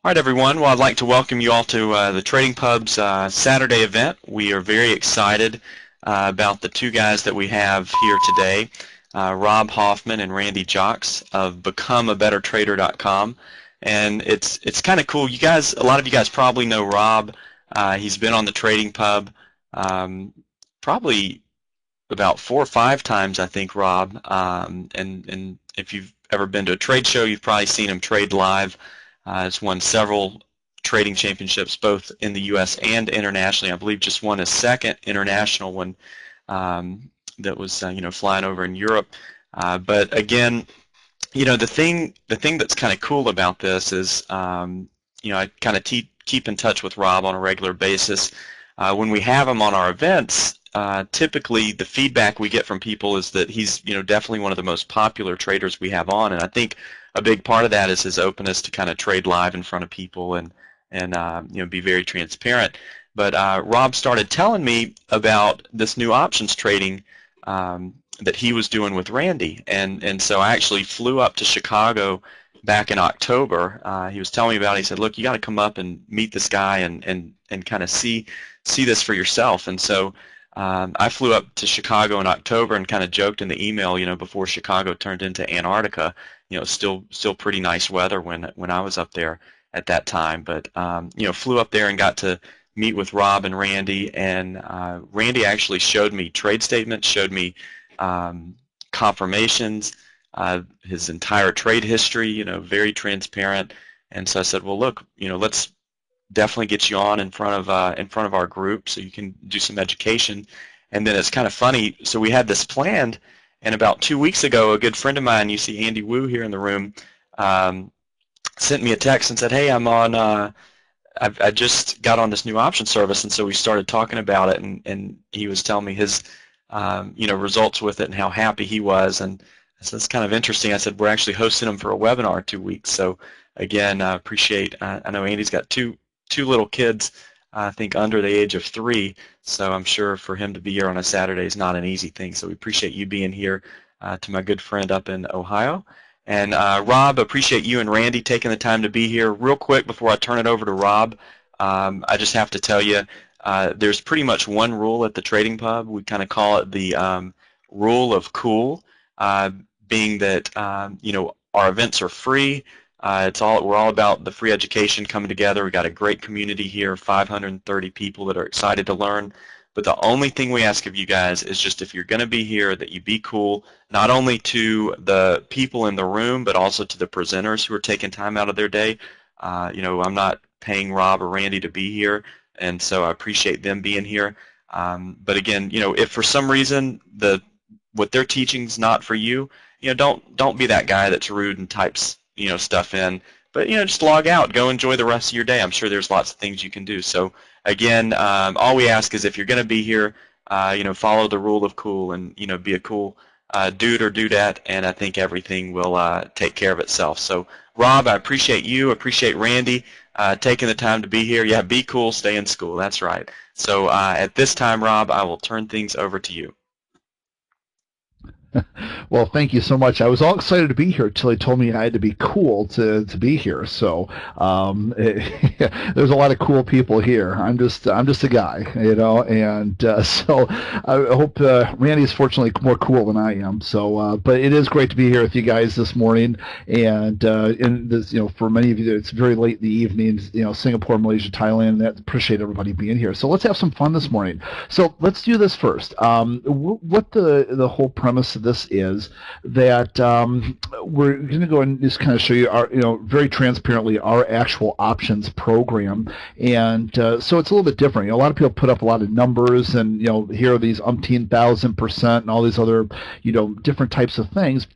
All right, everyone. Well, I'd like to welcome you all to the Trading Pub's Saturday event. We are very excited about the two guys that we have here today, Rob Hoffman and Randy Jocks of BecomeABetterTrader.com. And it's kind of cool. You guys, a lot of you guys probably know Rob. He's been on the Trading Pub probably about 4 or 5 times, I think, Rob. And if you've ever been to a trade show, you've probably seen him trade live. Has won several trading championships, both in the U.S. and internationally. I believe just won a second international one that was, flying over in Europe. But again, the thing that's kind of cool about this is, I kind of keep in touch with Rob on a regular basis. When we have him on our events, typically the feedback we get from people is that he's, definitely one of the most popular traders we have on, and I think a big part of that is his openness to kind of trade live in front of people and be very transparent. But Rob started telling me about this new options trading that he was doing with Randy, and so I actually flew up to Chicago back in October. He was telling me about it. He said, "Look, you got to come up and meet this guy and kind of see this for yourself." And so I flew up to Chicago in October and kind of joked in the email, before Chicago turned into Antarctica. Still pretty nice weather when I was up there at that time. But flew up there and got to meet with Rob and Randy, and Randy actually showed me trade statements, showed me confirmations, his entire trade history, very transparent. And so I said, well, look, let's definitely get you on in front of our group so you can do some education. And then it's kind of funny. So we had this planned, and about 2 weeks ago, a good friend of mine, you see Andy Wu here in the room, sent me a text and said, "Hey, I'm on. I just got on this new option service," and so we started talking about it, and he was telling me his results with it and how happy he was. And so it's kind of interesting. I said, we're actually hosting him for a webinar in 2 weeks. So again, I appreciate. I know Andy's got two little kids, I think under the age of 3, so I'm sure for him to be here on a Saturday is not an easy thing. So we appreciate you being here, to my good friend up in Ohio. And Rob, appreciate you and Randy taking the time to be here. Real quick before I turn it over to Rob, I just have to tell you, there's pretty much one rule at the Trading Pub. We kind of call it the rule of cool, being that our events are free. We're all about the free education coming together. We've got a great community here, 530 people that are excited to learn. But the only thing we ask of you guys is just, if you're going to be here, that you be cool, not only to the people in the room, but also to the presenters who are taking time out of their day. I'm not paying Rob or Randy to be here, and so I appreciate them being here. But again, if for some reason what they're teaching is not for you, don't be that guy that's rude and types stuff in, but just log out, go enjoy the rest of your day. I'm sure there's lots of things you can do. So again, all we ask is, if you're going to be here, follow the rule of cool, and be a cool dude or dudette, and I think everything will take care of itself. So Rob, I appreciate you, appreciate Randy taking the time to be here. Yeah, be cool, stay in school. That's right. So at this time, Rob, I will turn things over to you. Well, thank you so much. I was all excited to be here until he told me I had to be cool to be here. So there's a lot of cool people here. I'm just a guy, and so I hope Randy's fortunately more cool than I am. So, but it is great to be here with you guys this morning. And in this, for many of you, it's very late in the evening. Singapore, Malaysia, Thailand. I appreciate everybody being here. So let's have some fun this morning. So let's do this first. What the whole premise of this is that we're going to go and just kind of show you our, very transparently, our actual options program. And so it's a little bit different. A lot of people put up a lot of numbers, and here are these umpteen thousand% and all these other different types of things.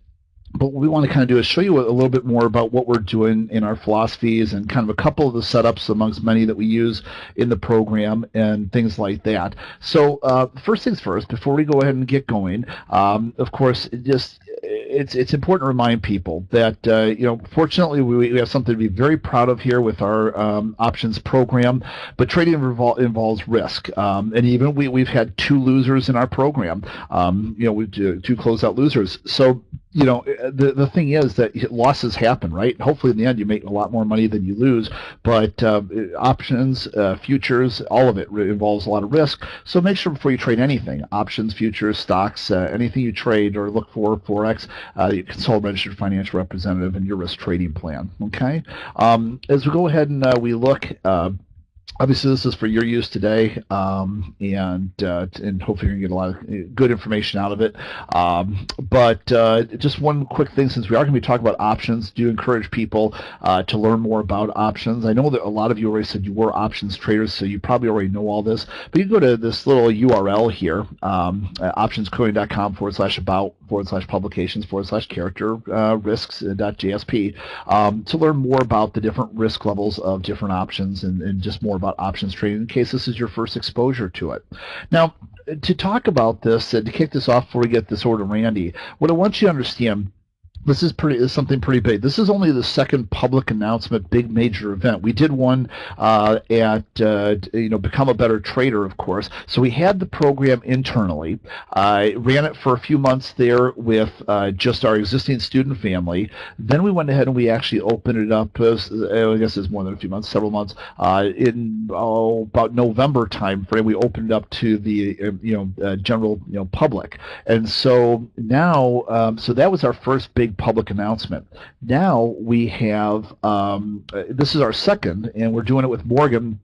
But what we want to kind of do is show you a little bit more about what we're doing in our philosophies, and kind of a couple of the setups amongst many that we use in the program and things like that. So first things first, before we go ahead and get going, of course, just it's important to remind people that fortunately we have something to be very proud of here with our options program, but trading involves risk, and even we've had 2 losers in our program. We do 2 closeout losers. So the thing is that losses happen, right? Hopefully in the end you make a lot more money than you lose, but options, futures, all of it involves a lot of risk. So make sure before you trade anything, options, futures, stocks, anything you trade or look for Forex, you consult a registered financial representative and your risk trading plan. Okay. As we go ahead and we look. Obviously, this is for your use today, and hopefully you're going to get a lot of good information out of it. But just one quick thing, since we are going to be talking about options, do encourage people to learn more about options. I know that a lot of you already said you were options traders, so you probably already know all this. But you can go to this little URL here, optionscoding.com/about/publications/character risks.jsp, to learn more about the different risk levels of different options and just more about options trading in case this is your first exposure to it. Now, to talk about this, to kick this off before we get this over to Randy, what I want you to understand, this is something pretty big. This is only the second public announcement, big major event. We did one at Become a Better Trader, of course. So we had the program internally. I ran it for a few months there with just our existing student family. Then we went ahead and we actually opened it up. I guess it's more than a few months, several months. In about November time frame, we opened it up to the general public. And so now, so that was our first big public announcement. Now we have, this is our second, and we're doing it with Morgan.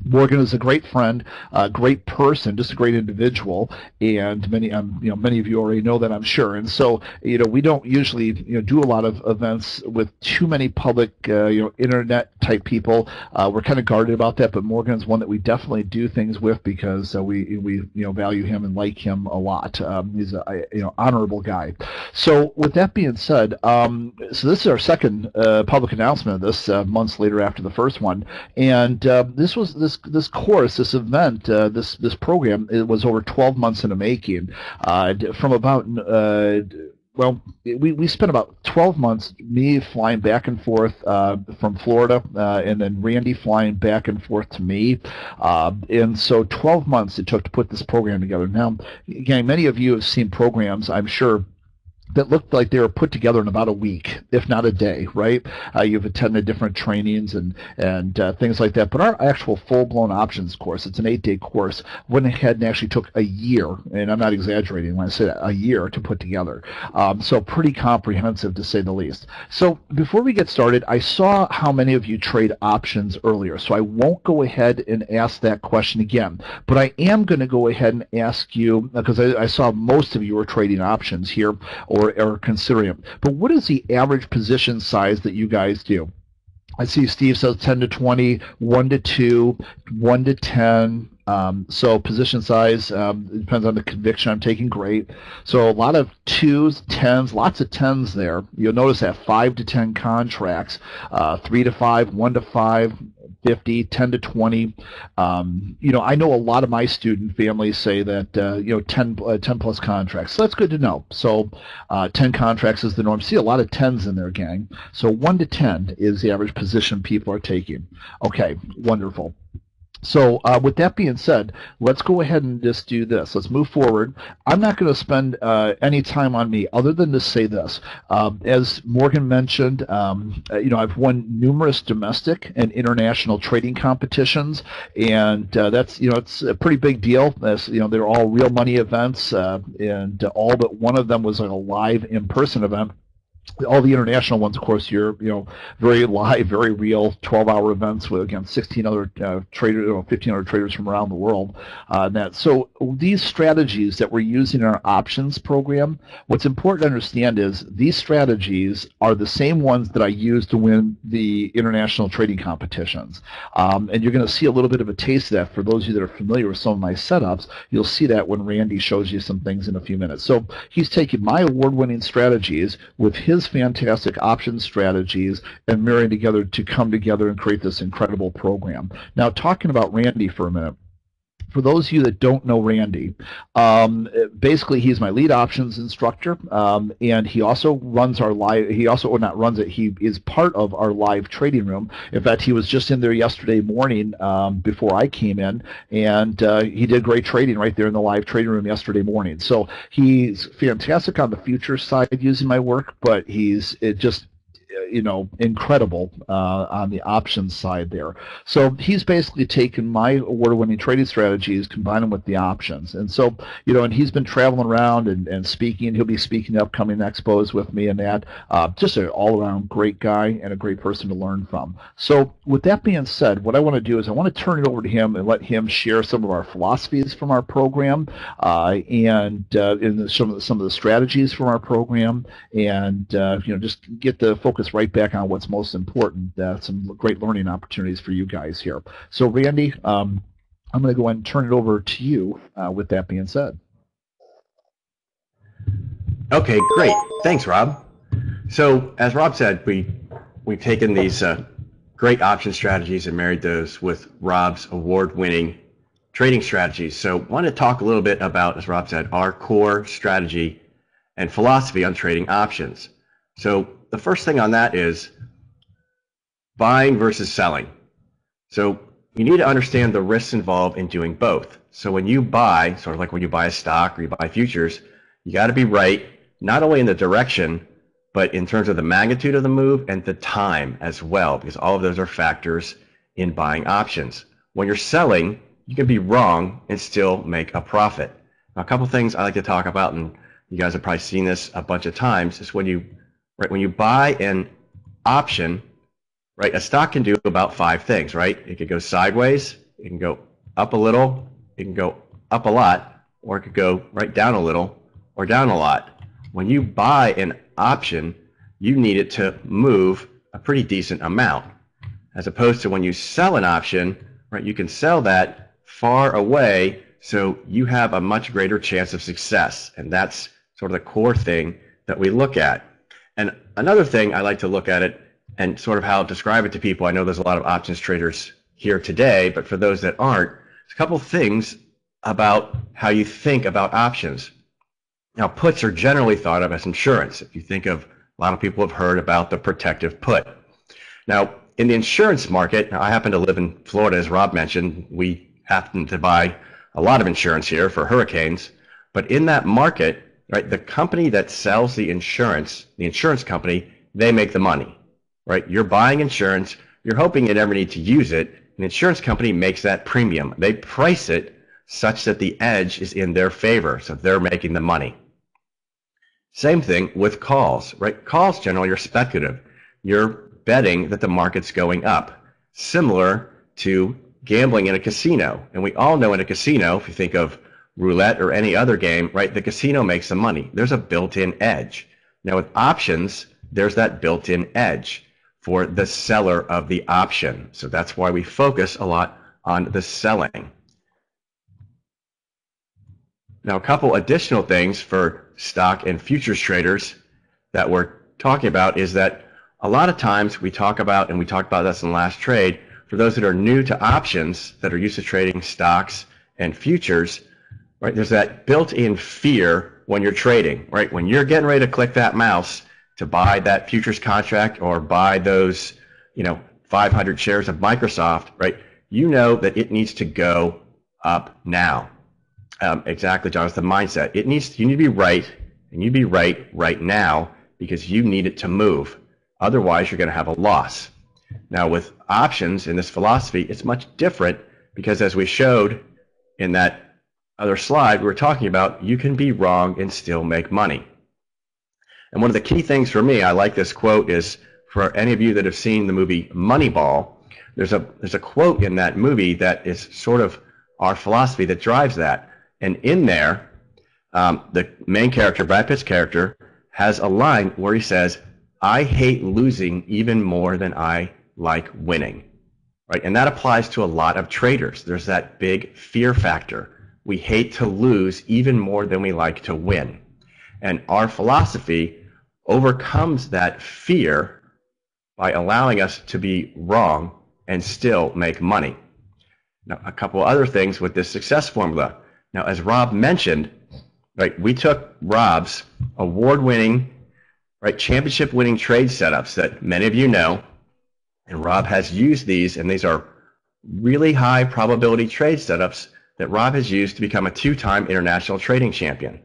Morgan is a great friend, a great person, just a great individual, and many of you already know that, I'm sure. And so, we don't usually, do a lot of events with too many public, internet type people. We're kind of guarded about that, but Morgan's one that we definitely do things with because we value him and like him a lot. He's a honorable guy. So with that being said, so this is our second public announcement of this, months later after the first one, and this course, this event, this program, it was over 12 months in the making. From about we spent about 12 months, me flying back and forth from Florida, and then Randy flying back and forth to me. And so 12 months it took to put this program together. Now, again, many of you have seen programs, I'm sure, that looked like they were put together in about a week, if not a day, right? You've attended different trainings and things like that. But our actual full-blown options course, it's an 8-day course, went ahead and actually took a year, and I'm not exaggerating when I say that, a year to put together. So pretty comprehensive, to say the least. So before we get started, I saw how many of you trade options earlier, so I won't go ahead and ask that question again. But I am going to go ahead and ask you, because I saw most of you were trading options here, or considering it. But what is the average position size that you guys do? I see Steve says 10 to 20, 1 to 2, 1 to 10. So position size depends on the conviction I'm taking. Great. So a lot of 2s, 10s, lots of 10s there. You'll notice that 5 to 10 contracts, 3 to 5, 1 to 5, 50, 10 to 20. I know a lot of my student families say that 10 plus contracts. So that's good to know. So 10 contracts is the norm. See a lot of 10s in there, gang. So 1 to 10 is the average position people are taking. Okay, wonderful. So with that being said, let's go ahead and just do this. Let's move forward. I'm not going to spend any time on me other than to say this. As Morgan mentioned, I've won numerous domestic and international trading competitions, and that's it's a pretty big deal. As they're all real money events, and all but one of them was like a live in-person event. All the international ones, of course, you're very live, very real, 12-hour events with, again, 16 other traders, 15 other traders from around the world. So these strategies that we're using in our options program, what's important to understand is these strategies are the same ones that I use to win the international trading competitions. And you're going to see a little bit of a taste of that for those of you that are familiar with some of my setups. You'll see that when Randy shows you some things in a few minutes. So he's taking my award-winning strategies with his fantastic option strategies and marrying together to come together and create this incredible program. Now, talking about Randy for a minute. for those of you that don't know Randy, basically he's my lead options instructor, and he also runs our live. He also, or not runs it. He is part of our live trading room. In fact, he was just in there yesterday morning before I came in, and he did great trading right there in the live trading room yesterday morning. So he's fantastic on the futures side using my work, but he's just incredible on the options side there. So he's basically taken my award-winning trading strategies, combined them with the options. And so, and he's been traveling around and speaking. He'll be speaking at upcoming expos with me and that. Just an all-around great guy and a great person to learn from. So with that being said, what I want to do is I want to turn it over to him and let him share some of our philosophies from our program and some of the strategies from our program, and just get the focus right back on what's most important. Some great learning opportunities for you guys here. So Randy, I'm going to go ahead and turn it over to you with that being said. Okay, great. Thanks, Rob. So as Rob said, we've taken these great option strategies and married those with Rob's award-winning trading strategies. So I want to talk a little bit about, as Rob said, our core strategy and philosophy on trading options. So the first thing on that is buying versus selling. So you need to understand the risks involved in doing both. So when you buy, sort of like when you buy a stock or you buy futures, you got to be right, not only in the direction, but in terms of the magnitude of the move and the time as well, because all of those are factors in buying options. When you're selling, you can be wrong and still make a profit. Now, a couple things I like to talk about, and you guys have probably seen this a bunch of times, is when you buy an option, right, a stock can do about 5 things, right? It could go sideways, it can go up a little, it can go up a lot, or it could go right down a little or down a lot. When you buy an option, you need it to move a pretty decent amount, as opposed to when you sell an option, right, you can sell that far away, so you have a much greater chance of success. And that's sort of the core thing that we look at. And another thing I like to look at it and sort of how to describe it to people. I know there's a lot of options traders here today, but for those that aren't, there's a couple things about how you think about options. Now, puts are generally thought of as insurance. If you think of, a lot of people have heard about the protective put. Now, in the insurance market, I happen to live in Florida, as Rob mentioned. We happen to buy a lot of insurance here for hurricanes. But in that market, right, the company that sells the insurance company, they make the money, right? You're buying insurance, you're hoping you never need to use it. An insurance company makes that premium. They price it such that the edge is in their favor, so they're making the money. Same thing with calls, right? Calls generally are speculative. You're betting that the market's going up, similar to gambling in a casino. And we all know in a casino, if you think of roulette or any other game, right, the casino makes the money. There's a built-in edge. Now with options, there's that built-in edge for the seller of the option. So that's why we focus a lot on the selling. Now, a couple additional things for stock and futures traders that we're talking about is that a lot of times we talk about, and we talked about this in the last trade, for those that are new to options, that are used to trading stocks and futures, right, there's that built-in fear when you're trading, right? When you're getting ready to click that mouse to buy that futures contract or buy those, 500 shares of Microsoft, right? You know that it needs to go up now. Exactly, John, it's the mindset. You need to be right, and you be right now, because you need it to move. Otherwise, you're going to have a loss. Now, with options in this philosophy, it's much different, because as we showed in that other slide we were talking about, you can be wrong and still make money. And one of the key things for me, I like this quote, is for any of you that have seen the movie Moneyball, there's a quote in that movie that is sort of our philosophy that drives that. And in there, the main character, Brad Pitt's character, has a line where he says, "I hate losing even more than I like winning." Right? And that applies to a lot of traders. There's that big fear factor. We hate to lose even more than we like to win. And our philosophy overcomes that fear by allowing us to be wrong and still make money. Now, a couple other things with this success formula. Now, as Rob mentioned, right, we took Rob's award-winning, right, championship-winning trade setups that many of you know, and Rob has used these, and these are really high probability trade setups that Rob has used to become a 2-time international trading champion.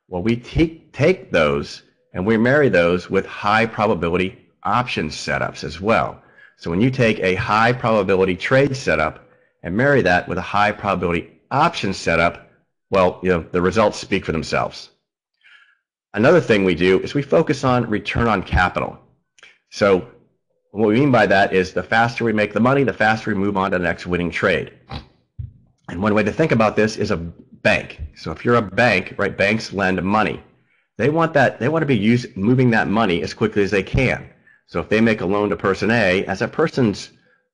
Well, we take those and we marry those with high probability option setups as well. So when you take a high probability trade setup and marry that with a high probability option setup, well, the results speak for themselves. Another thing we do is we focus on return on capital. So what we mean by that is the faster we make the money, the faster we move on to the next winning trade. And one way to think about this is a bank. So if you're a bank, right, banks lend money. They want to be moving that money as quickly as they can. So if they make a loan to person A, as that person's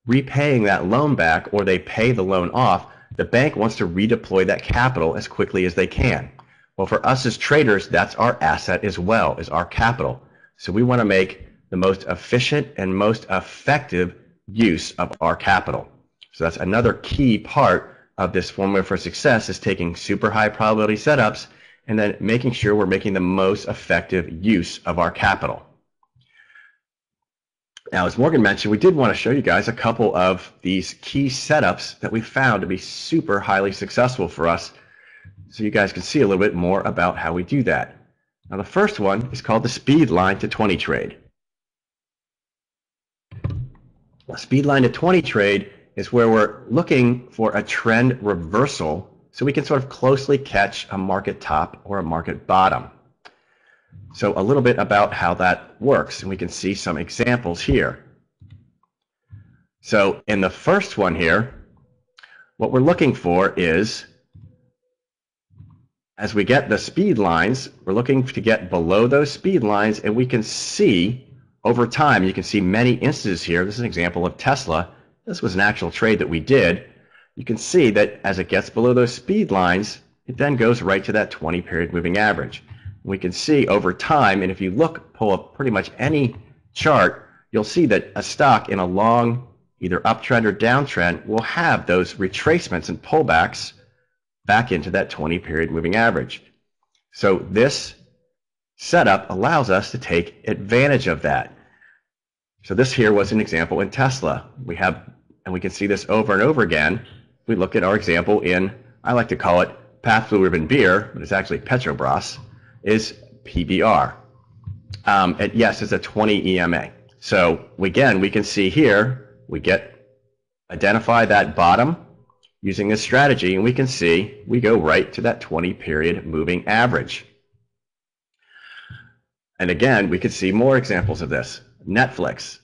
repaying that loan back or they pay the loan off, the bank wants to redeploy that capital as quickly as they can. Well, for us as traders, that's our asset as well, is our capital. So we want to make the most efficient and most effective use of our capital. So that's another key part of this formula for success, is taking super high probability setups and then making sure we're making the most effective use of our capital. Now, as Morgan mentioned, we did want to show you guys a couple of these key setups that we found to be super highly successful for us, so you guys can see a little bit more about how we do that. Now, the first one is called the speed line to 20 trade. A speed line to 20 trade is where we're looking for a trend reversal so we can sort of closely catch a market top or a market bottom. So a little bit about how that works, and we can see some examples here. So in the first one here, what we're looking for is, as we get the speed lines, we're looking to get below those speed lines, and we can see over time, you can see many instances here. This is an example of Tesla. This was an actual trade that we did. You can see that as it gets below those speed lines, it then goes right to that 20-period moving average. We can see over time, and if you pull up pretty much any chart, you'll see that a stock in a long, either uptrend or downtrend, will have those retracements and pullbacks back into that 20-period moving average. So this setup allows us to take advantage of that. So this here was an example in Tesla. We can see this over and over again. We look at our example in, I like to call it Path Blue Ribbon Beer, but it's actually Petrobras, is PBR. And yes, it's a 20 EMA. So again, we can see here, identify that bottom using this strategy, and we can see we go right to that 20-period moving average. And again, we could see more examples of this. Netflix.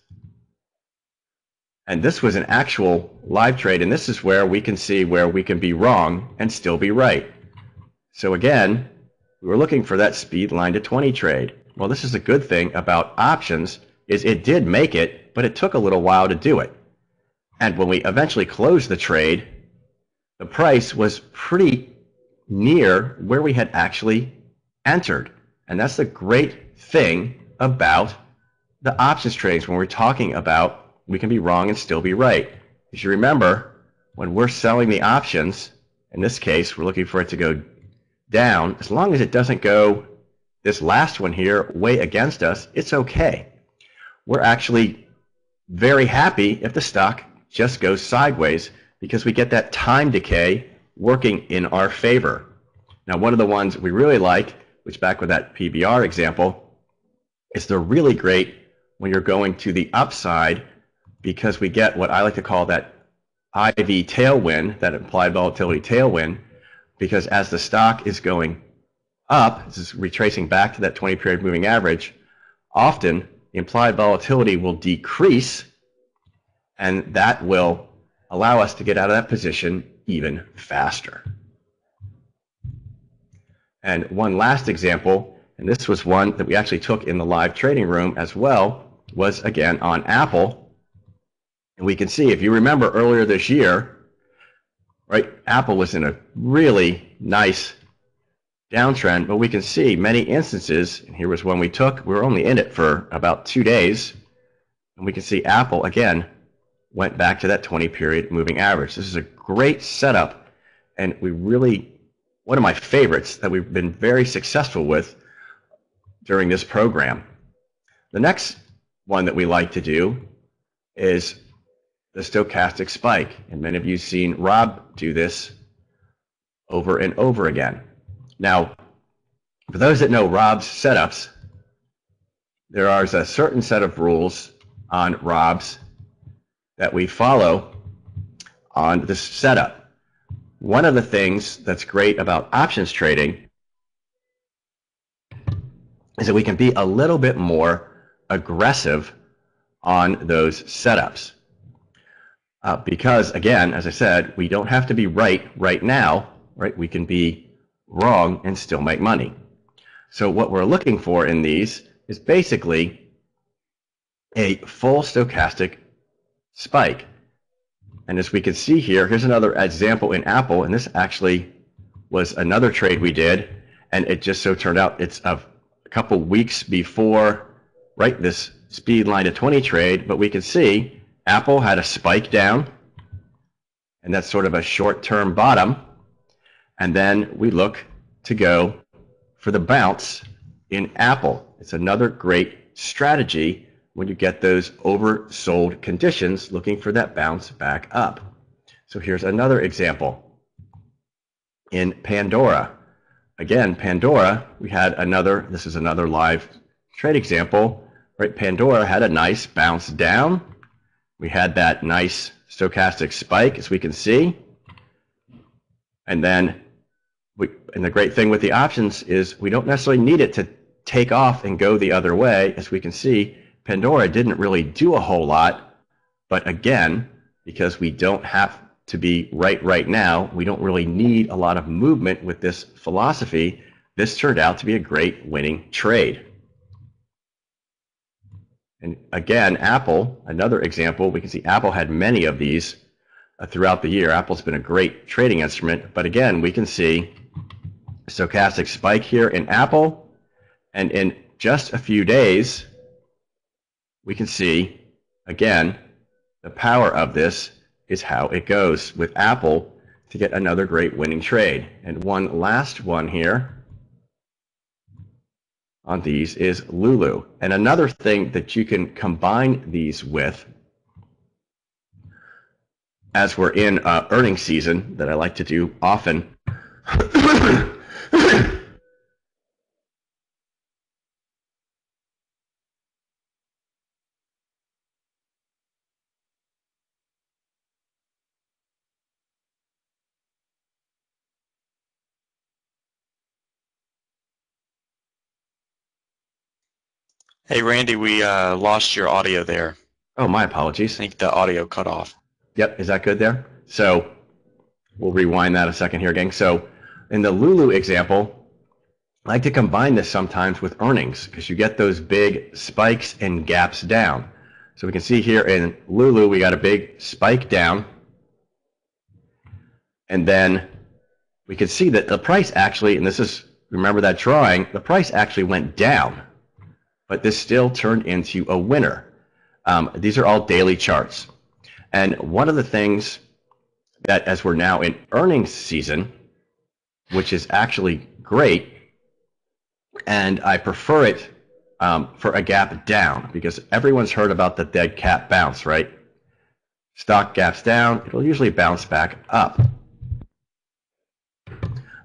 And this was an actual live trade, and this is where we can see where we can be wrong and still be right. So again, we were looking for that speed line to 20 trade. Well, this is a good thing about options, is it did make it, but it took a little while to do it. And when we eventually closed the trade, the price was pretty near where we had actually entered. And that's the great thing about the options trades when we're talking about we can be wrong and still be right. As you remember, when we're selling the options, in this case, we're looking for it to go down. As long as it doesn't go, this last one here, way against us, it's okay. We're actually very happy if the stock just goes sideways because we get that time decay working in our favor. Now, one of the ones we really like, which back with that PBR example, is they're really great when you're going to the upside because we get what I like to call that IV tailwind, that implied volatility tailwind, because as the stock is going up, this is retracing back to that 20-period moving average, often the implied volatility will decrease, and that will allow us to get out of that position even faster. And one last example, and this was one that we actually took in the live trading room as well, was again on Apple. And we can see, if you remember earlier this year, right, Apple was in a really nice downtrend, but we can see many instances, and here was one we took, we were only in it for about 2 days, and we can see Apple again went back to that 20-period moving average. This is a great setup, and one of my favorites that we've been very successful with during this program. The next one that we like to do is the stochastic spike, and many of you have seen Rob do this over and over again. Now, for those that know Rob's setups, there is a certain set of rules on Rob's that we follow on this setup. One of the things that's great about options trading is that we can be a little bit more aggressive on those setups. Because, again, as I said, we don't have to be right now, right? We can be wrong and still make money. So what we're looking for in these is basically a full stochastic spike. And as we can see here, here's another example in Apple, and this actually was another trade we did, and it just so turned out it's a couple weeks before, right, this speed line to 20 trade, but we can see Apple had a spike down, and that's sort of a short-term bottom, and then we look to go for the bounce in Apple. It's another great strategy when you get those oversold conditions, looking for that bounce back up. So here's another example. In Pandora, again, Pandora, we had this is another live trade example, right? Pandora had a nice bounce down. We had that nice stochastic spike, as we can see. And then, and the great thing with the options is we don't necessarily need it to take off and go the other way. As we can see, Pandora didn't really do a whole lot, but again, because we don't have to be right now, we don't really need a lot of movement with this philosophy. This turned out to be a great winning trade. And again, Apple, another example, we can see Apple had many of these throughout the year. Apple's been a great trading instrument, but again, we can see a stochastic spike here in Apple, and in just a few days, we can see, again, the power of this is how it goes with Apple to get another great winning trade. And one last one here on these is LULU. And another thing that you can combine these with, as we're in earnings season, that I like to do often, Hey, Randy, we lost your audio there. Oh, my I apologies. think the audio cut off. Yep, is that good there? So we'll rewind that a second here, gang. So in the LULU example, I like to combine this sometimes with earnings because you get those big spikes and gaps down. So we can see here in LULU, we got a big spike down. And then we can see that the price actually, and this is, remember that drawing, the price actually went down, but this still turned into a winner. These are all daily charts. And one of the things that, as we're now in earnings season, which is actually great, and I prefer it for a gap down, because everyone's heard about the dead cat bounce, right? Stock gaps down, it'll usually bounce back up.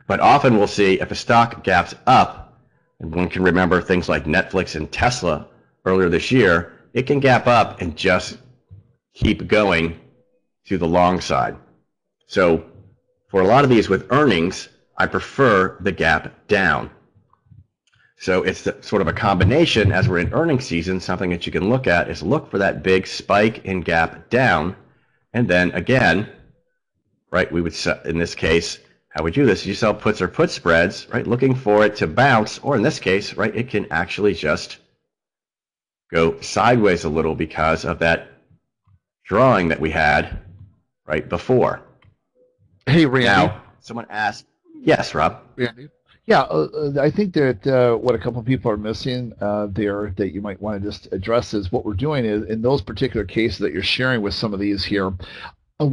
But often we'll see if a stock gaps up, and one can remember things like Netflix and Tesla earlier this year, it can gap up and just keep going to the long side. So for a lot of these with earnings, I prefer the gap down. So it's sort of a combination. As we're in earnings season, something that you can look at is look for that big spike and gap down. And then again, right, we would, in this case, how we do this, you sell puts or put spreads, right, looking for it to bounce, or in this case, right, it can actually just go sideways a little because of that drawing that we had right before. Hey, Randy. Now, someone asked, yes, Rob. Randy, Yeah, I think that what a couple of people are missing there that you might want to just address is what we're doing is in those particular cases that you're sharing with some of these here,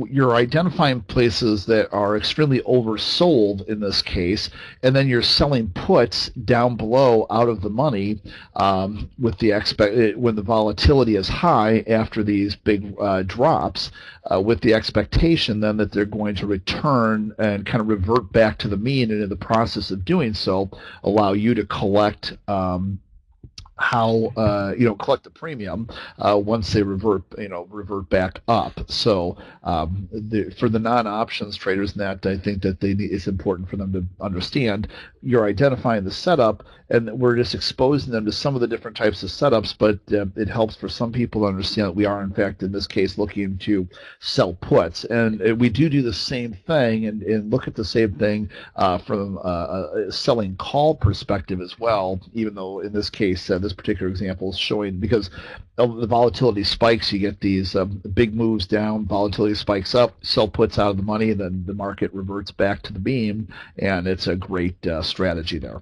you're identifying places that are extremely oversold in this case, and then you're selling puts down below out of the money with the when the volatility is high after these big drops, with the expectation then that they're going to return and kind of revert back to the mean, and in the process of doing so, allow you to collect. Collect the premium once they revert back up. So for the non-options traders, that I think that it's important for them to understand. You're identifying the setup, and we're just exposing them to some of the different types of setups. But it helps for some people to understand that we are, in fact, in this case, looking to sell puts, and we do the same thing, and look at the same thing from a selling call perspective as well. Even though in this case, this particular example is showing because the volatility spikes, you get these big moves down, volatility spikes up, sell puts out of the money, and then the market reverts back to the beam, and it's a great strategy there.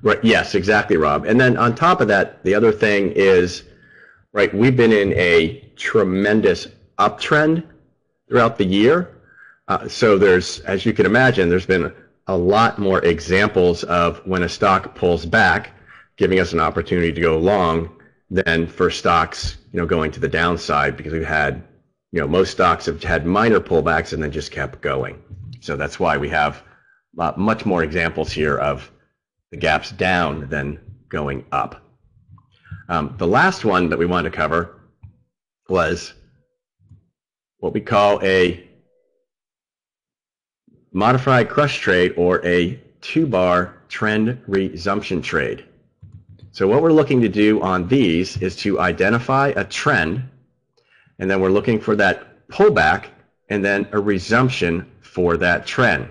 Right. Yes, exactly, Rob. And then on top of that, the other thing is, right, we've been in a tremendous uptrend throughout the year. So there's, as you can imagine, there's been a lot more examples of when a stock pulls back, giving us an opportunity to go long than for stocks, going to the downside, because we've had, most stocks have had minor pullbacks and then just kept going. So that's why we have much more examples here of the gaps down than going up. The last one that we wanted to cover was what we call a modified crush trade, or a 2-bar trend resumption trade. So what we're looking to do on these is to identify a trend, and then we're looking for that pullback and then a resumption for that trend.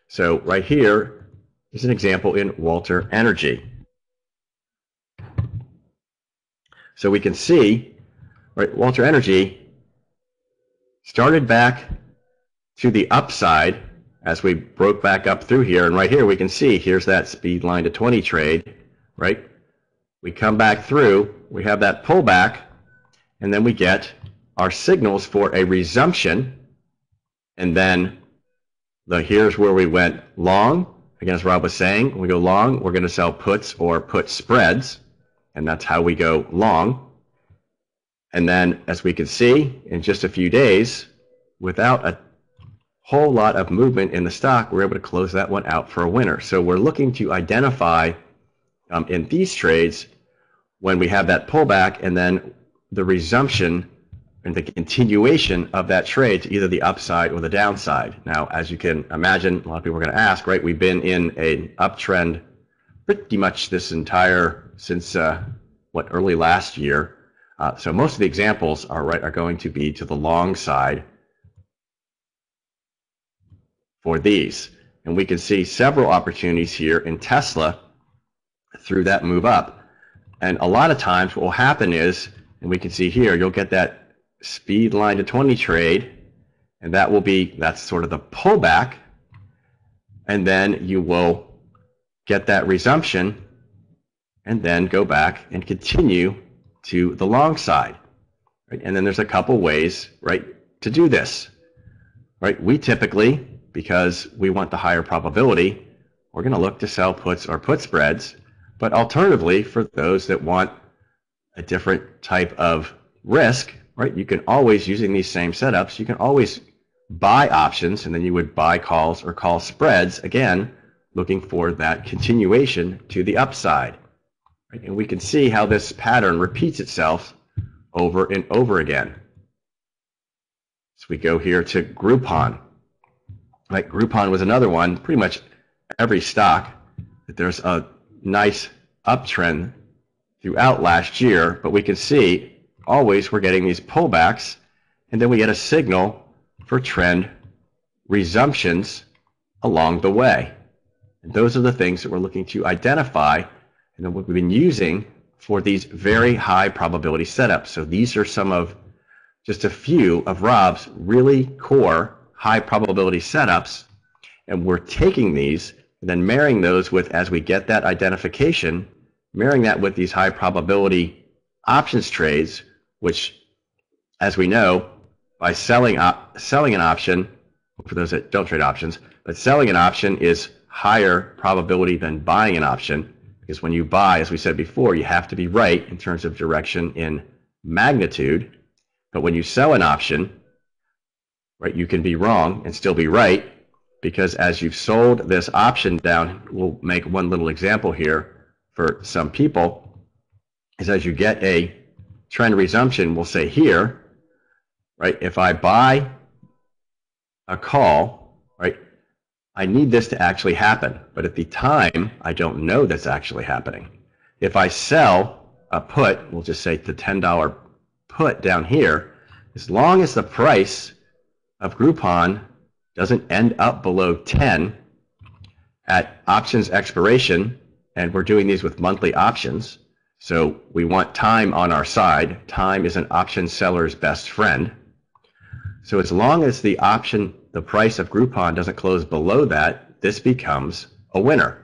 So right here is an example in Walter Energy. So we can see, right, Walter Energy started back to the upside as we broke back up through here, and right here we can see here's that speed line to 20 trade, right? We come back through, we have that pullback, and then we get our signals for a resumption, and then here's where we went long. Again, as Rob was saying, when we go long, we're going to sell puts or put spreads, and that's how we go long. And then, as we can see, in just a few days, without a whole lot of movement in the stock, we're able to close that one out for a winner. So we're looking to identify in these trades when we have that pullback and then the resumption and the continuation of that trade to either the upside or the downside. Now, as you can imagine, a lot of people are going to ask, right, we've been in an uptrend pretty much this entire, since early last year. So most of the examples are going to be to the long side for these. And we can see several opportunities here in Tesla through that move up. And a lot of times what will happen is, and we can see here, you'll get that speed line to 20 trade, and that's sort of the pullback, and then you will get that resumption and then go back and continue to the long side. Right? And then there's a couple ways, right, to do this. Right? We typically, because we want the higher probability, we're going to look to sell puts or put spreads. But alternatively, for those that want a different type of risk, right, you can always, using these same setups, you can always buy options, and then you would buy calls or call spreads, again, looking for that continuation to the upside. Right? And we can see how this pattern repeats itself over and over again. So we go here to Groupon. Right, Groupon was another one. Pretty much every stock that there's a nice uptrend throughout last year, but we can see always we're getting these pullbacks, and then we get a signal for trend resumptions along the way. And those are the things that we're looking to identify, and then what we've been using for these very high probability setups. So these are just a few of Rob's really core high probability setups, And we're taking these and then marrying those with, as we get that identification, marrying that with these high probability options trades, which, as we know, by selling an option, for those that don't trade options, but selling an option is higher probability than buying an option, because when you buy, as we said before, you have to be right in terms of direction in magnitude. But when you sell an option, right, you can be wrong and still be right, because as you've sold this option down, we'll make one little example here for some people, is as you get a trend resumption, we'll say here, right, if I buy a call, right, I need this to actually happen, but at the time, I don't know that's actually happening. If I sell a put, we'll just say the $10 put down here, as long as the price of Groupon doesn't end up below 10 at options expiration, and we're doing these with monthly options, so we want time on our side. Time is an option seller's best friend. So as long as the price of Groupon doesn't close below that, this becomes a winner.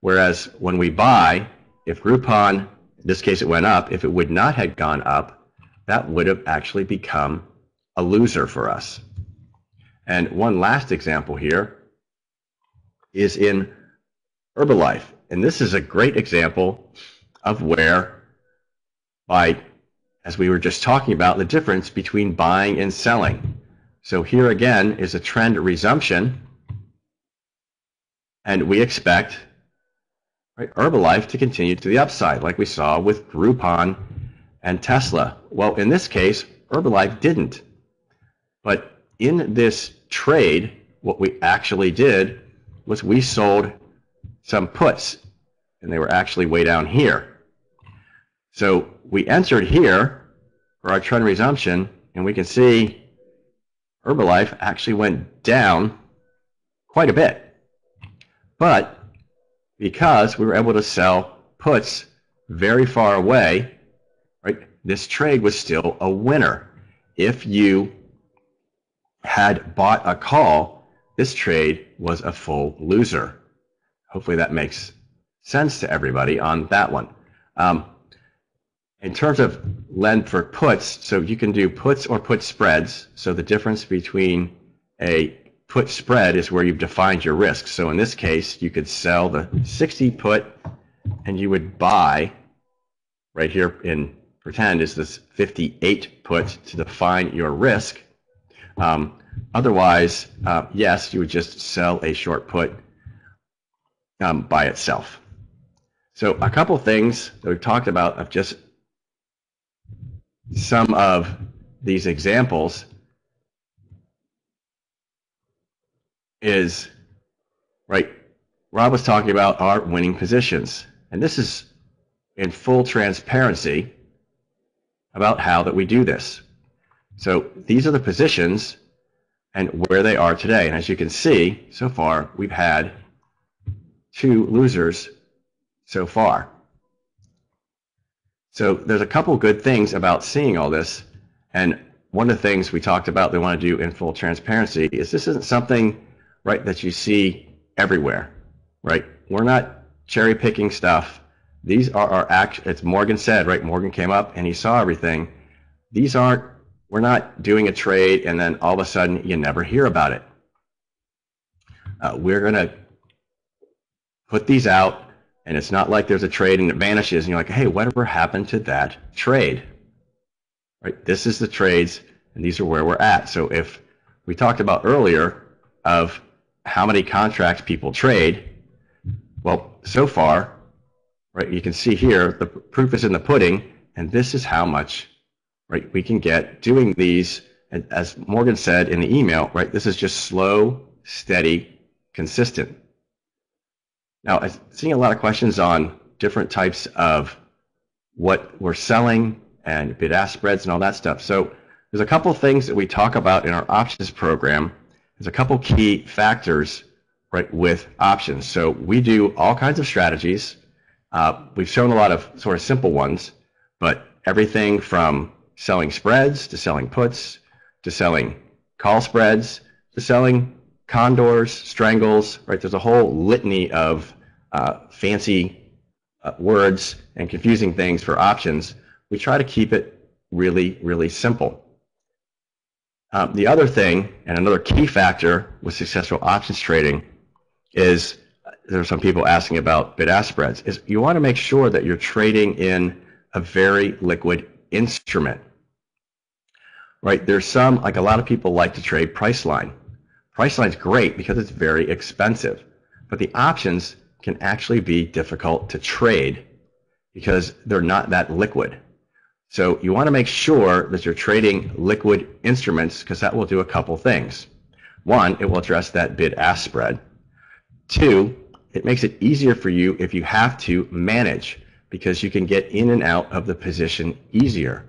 Whereas when we buy, if Groupon, in this case it went up, if it would not have gone up, that would have actually become a loser for us. And one last example here is in Herbalife. And this is a great example of where, as we were just talking about, the difference between buying and selling. So here again is a trend resumption, and we expect, right, Herbalife to continue to the upside like we saw with Groupon and Tesla. Well, in this case, Herbalife didn't. But in this trade, what we actually did was we sold some puts, and they were actually way down here. So we entered here for our trend resumption, and we can see Herbalife actually went down quite a bit. But because we were able to sell puts very far away, right, this trade was still a winner. If you had bought a call, this trade was a full loser. Hopefully that makes sense to everybody on that one. In terms of lend for puts, so you can do puts or put spreads. So the difference between a put spread is where you've defined your risk. So in this case, you could sell the 60 put and you would buy, right here in pretend is this 58 put to define your risk. Otherwise, yes, you would just sell a short put by itself. So a couple things that we've talked about of just some of these examples is, right, Rob was talking about our winning positions. And this is in full transparency about how that we do this. So these are the positions and where they are today. And as you can see, so far, we've had 2 losers so far. So there's a couple good things about seeing all this. And one of the things we talked about they want to do in full transparency is this isn't something, right, that you see everywhere, right? We're not cherry picking stuff. These are our actions. It's Morgan said, right? Morgan came up and he saw everything. These aren't, we're not doing a trade and then all of a sudden you never hear about it. We're going to put these out, and it's not like there's a trade and it vanishes and you're like, hey, whatever happened to that trade? Right? This is the trades and these are where we're at. So if we talked about earlier of how many contracts people trade, well, so far, right, you can see here the proof is in the pudding, and this is how much, right, we can get doing these. And as Morgan said in the email, right, this is just slow, steady, consistent. Now, I'm seeing a lot of questions on different types of what we're selling and bid-ask spreads and all that stuff. So there's a couple of things that we talk about in our options program. There's a couple key factors, right, with options. So we do all kinds of strategies. We've shown a lot of sort of simple ones, but everything from selling spreads to selling puts to selling call spreads to selling condors, strangles, right? There's a whole litany of fancy words and confusing things for options. We try to keep it really, really simple. The other thing, and another key factor with successful options trading is, there are some people asking about bid-ask spreads, is you want to make sure that you're trading in a very liquid instrument, right? There's some, like a lot of people like to trade price line. Price line's great because it's very expensive, but the options can actually be difficult to trade because they're not that liquid. So you want to make sure that you're trading liquid instruments, because that will do a couple things. One, it will address that bid-ask spread. Two, it makes it easier for you if you have to manage, because you can get in and out of the position easier.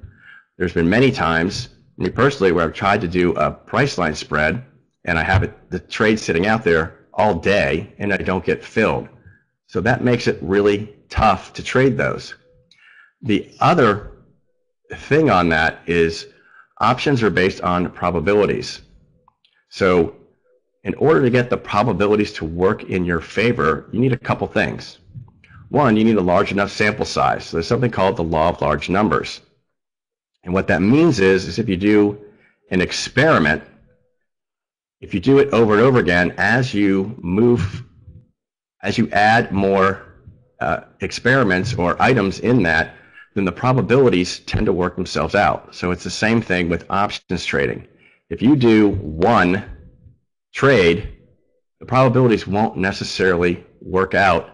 There's been many times, me personally, where I've tried to do a price line spread and I have the trade sitting out there all day and I don't get filled. So that makes it really tough to trade those. The other thing on that is options are based on probabilities. So in order to get the probabilities to work in your favor, you need a couple things. One, you need a large enough sample size. So there's something called the law of large numbers. And what that means is if you do an experiment, if you do it over and over again, as you add more experiments or items in that, then the probabilities tend to work themselves out. So it's the same thing with options trading. If you do one trade, the probabilities won't necessarily work out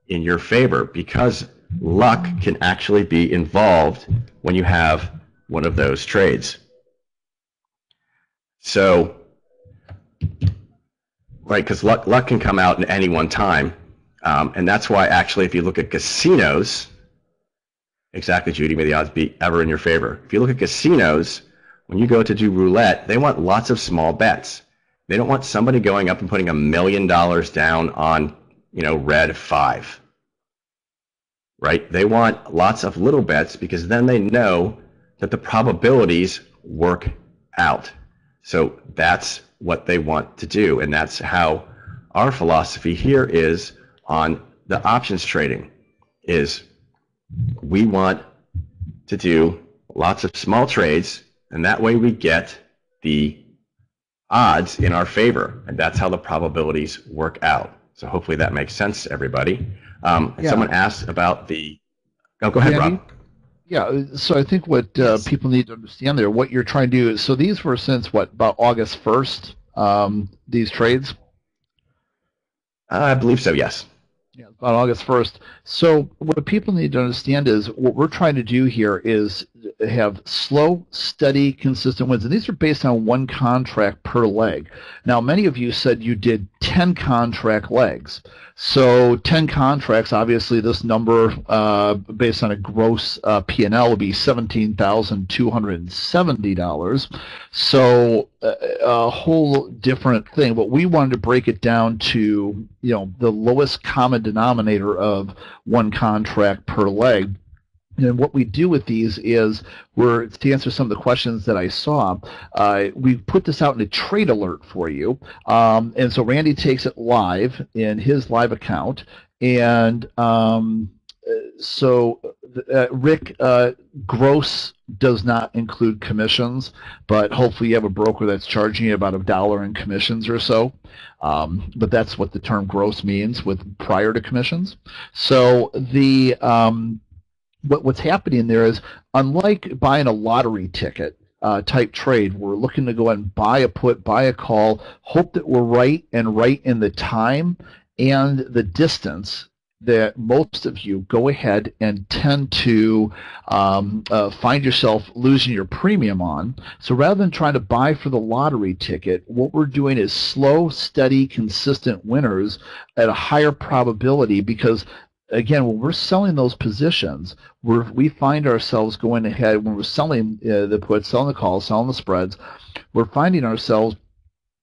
in your favor, because luck can actually be involved when you have one of those trades. So, right, because luck can come out at any one time. And that's why actually if you look at casinos, exactly, Judy, may the odds be ever in your favor. If you look at casinos, when you go to do roulette, they want lots of small bets. They don't want somebody going up and putting $1 million down on, red 5. Right? They want lots of little bets, because then they know that the probabilities work out. So that's what they want to do. And that's how our philosophy here is on the options trading, is we want to do lots of small trades, and that way we get the odds in our favor, and that's how the probabilities work out. So hopefully that makes sense to everybody. And someone asked about the... Oh, go ahead, Rob. Yeah, so I think what people need to understand there, what you're trying to do is, so these were since, about August 1st, these trades? I believe so, yes. Yeah, about August 1st. So what people need to understand is what we're trying to do here is have slow, steady, consistent wins. And these are based on one contract per leg. Now, many of you said you did 10 contract legs. So 10 contracts, obviously this number based on a gross P&L would be $17,270. So a whole different thing. But we wanted to break it down to, the lowest common denominator of one contract per leg. And what we do with these is, to answer some of the questions that I saw, we put this out in a trade alert for you. And so Randy takes it live in his live account. And Rick, gross does not include commissions, but hopefully you have a broker that's charging you about $1 in commissions or so. But that's what the term gross means with prior to commissions. So what's happening there is, unlike buying a lottery ticket type trade, we're looking to go and buy a put, buy a call, hope that we're right in the time and the distance that most of you go ahead and tend to find yourself losing your premium on. So rather than trying to buy for the lottery ticket, what we're doing is slow, steady, consistent winners at a higher probability, because again, when we're selling those positions, we find ourselves going ahead, when we're selling the puts, selling the calls, selling the spreads, we're finding ourselves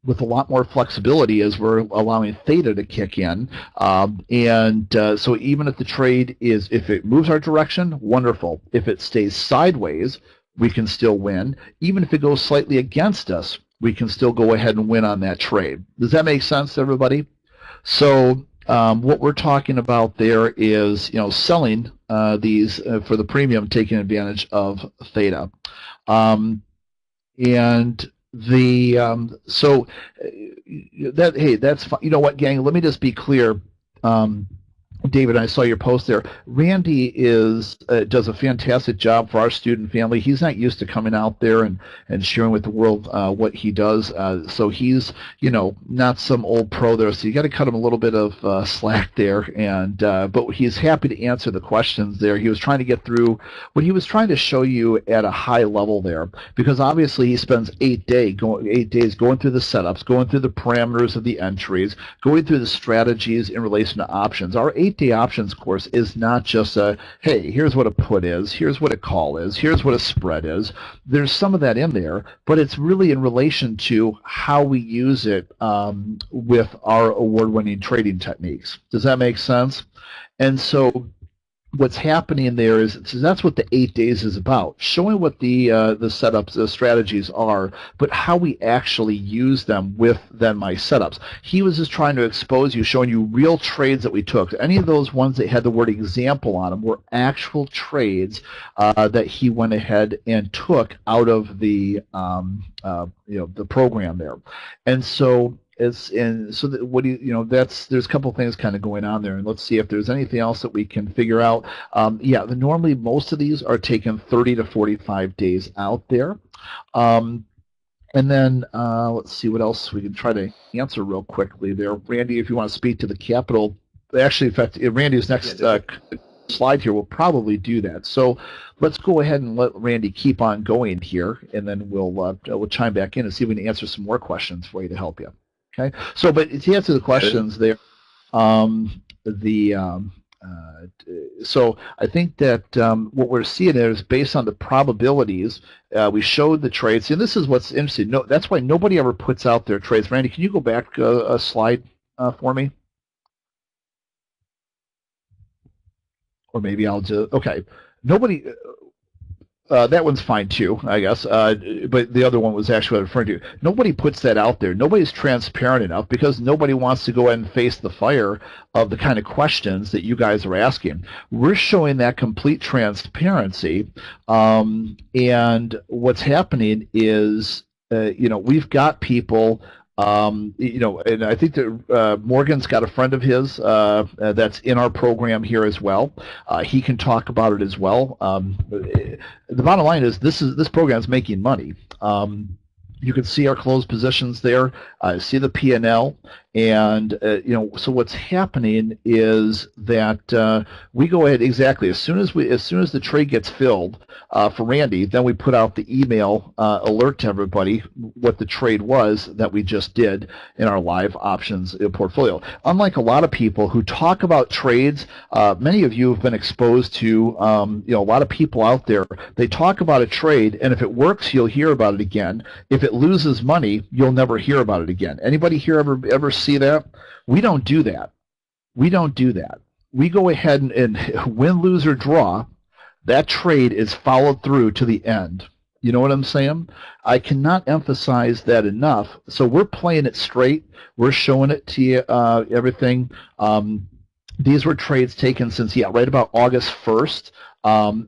with a lot more flexibility as we're allowing theta to kick in. So even if the trade if it moves our direction, wonderful. If it stays sideways, we can still win. Even if it goes slightly against us, we can still go ahead and win on that trade. Does that make sense, everybody? So what we're talking about there is, selling these for the premium, taking advantage of theta. And the so that, hey, that's fine. You know what, gang? Let me just be clear. David, I saw your post there. Randy does a fantastic job for our student family. He's not used to coming out there and sharing with the world what he does. So he's, not some old pro there. So you got to cut him a little bit of slack there. And but he's happy to answer the questions there. He was trying to get through what he was trying to show you at a high level there, because obviously he spends 8 days going through the setups, going through the parameters of the entries, going through the strategies in relation to options. Our 8-day options course is not just a, hey, here's what a put is, here's what a call is, here's what a spread is. There's some of that in there, but it's really in relation to how we use it with our award-winning trading techniques. Does that make sense? And so what's happening there is, so that's what the 8 days is about, showing what the setups, the strategies are, but how we actually use them with then my setups. He was just trying to expose you, showing you real trades that we took. Any of those ones that had the word example on them were actual trades that he went ahead and took out of the the program there. And so there's a couple of things kind of going on there, and let's see if there's anything else that we can figure out. Normally most of these are taken 30 to 45 days out there. And then let's see what else we can try to answer real quickly there. Randy, if you want to speak to the capital, actually, in fact, Randy's next slide here will probably do that. So let's go ahead and let Randy keep on going here, and then we'll chime back in and see if we can answer some more questions for you to help you. Okay, so but to answer the questions there, so I think that what we're seeing there is based on the probabilities. We showed the trades, and this is what's interesting. No, that's why nobody ever puts out their trades. Randy, can you go back a slide for me? Or maybe I'll just, okay. Nobody, that one's fine too, I guess, but the other one was actually what I'm referring to. Nobody puts that out there. Nobody's transparent enough because nobody wants to go ahead and face the fire of the kind of questions that you guys are asking. We're showing that complete transparency, and what's happening is, we've got people, and I think that Morgan's got a friend of his that's in our program here as well. He can talk about it as well. The bottom line is this program is making money. You can see our closed positions there, see the P&L, and so what's happening is that we go ahead exactly as soon as the trade gets filled for Randy, then we put out the email alert to everybody what the trade was that we just did in our live options portfolio. Unlike a lot of people who talk about trades, many of you have been exposed to a lot of people out there. They talk about a trade, and if it works, you'll hear about it again. If it loses money, you'll never hear about it again. Anybody here ever see that? We don't do that. We don't do that. We go ahead and win, lose, or draw. That trade is followed through to the end. You know what I'm saying? I cannot emphasize that enough. So we're playing it straight. We're showing it to you, everything. These were trades taken since, right about August 1st.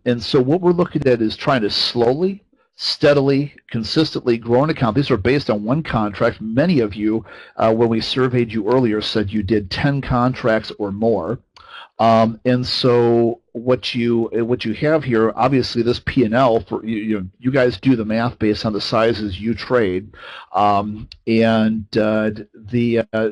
And so what we're looking at is trying to slowly, steadily, consistently grow an account. These are based on one contract. Many of you, when we surveyed you earlier, said you did 10 contracts or more. And so what you have here, obviously this P&L, for you guys do the math based on the sizes you trade, and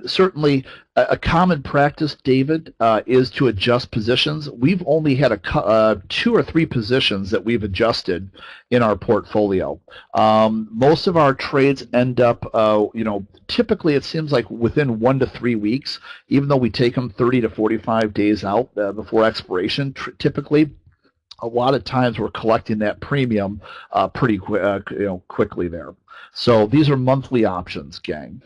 certainly a common practice, David, is to adjust positions. We've only had 2 or 3 positions that we've adjusted in our portfolio. Most of our trades end up, typically it seems like within 1 to 3 weeks, even though we take them 30 to 45 days out before expiration. Typically, a lot of times we're collecting that premium pretty quickly there. So these are monthly options, gang.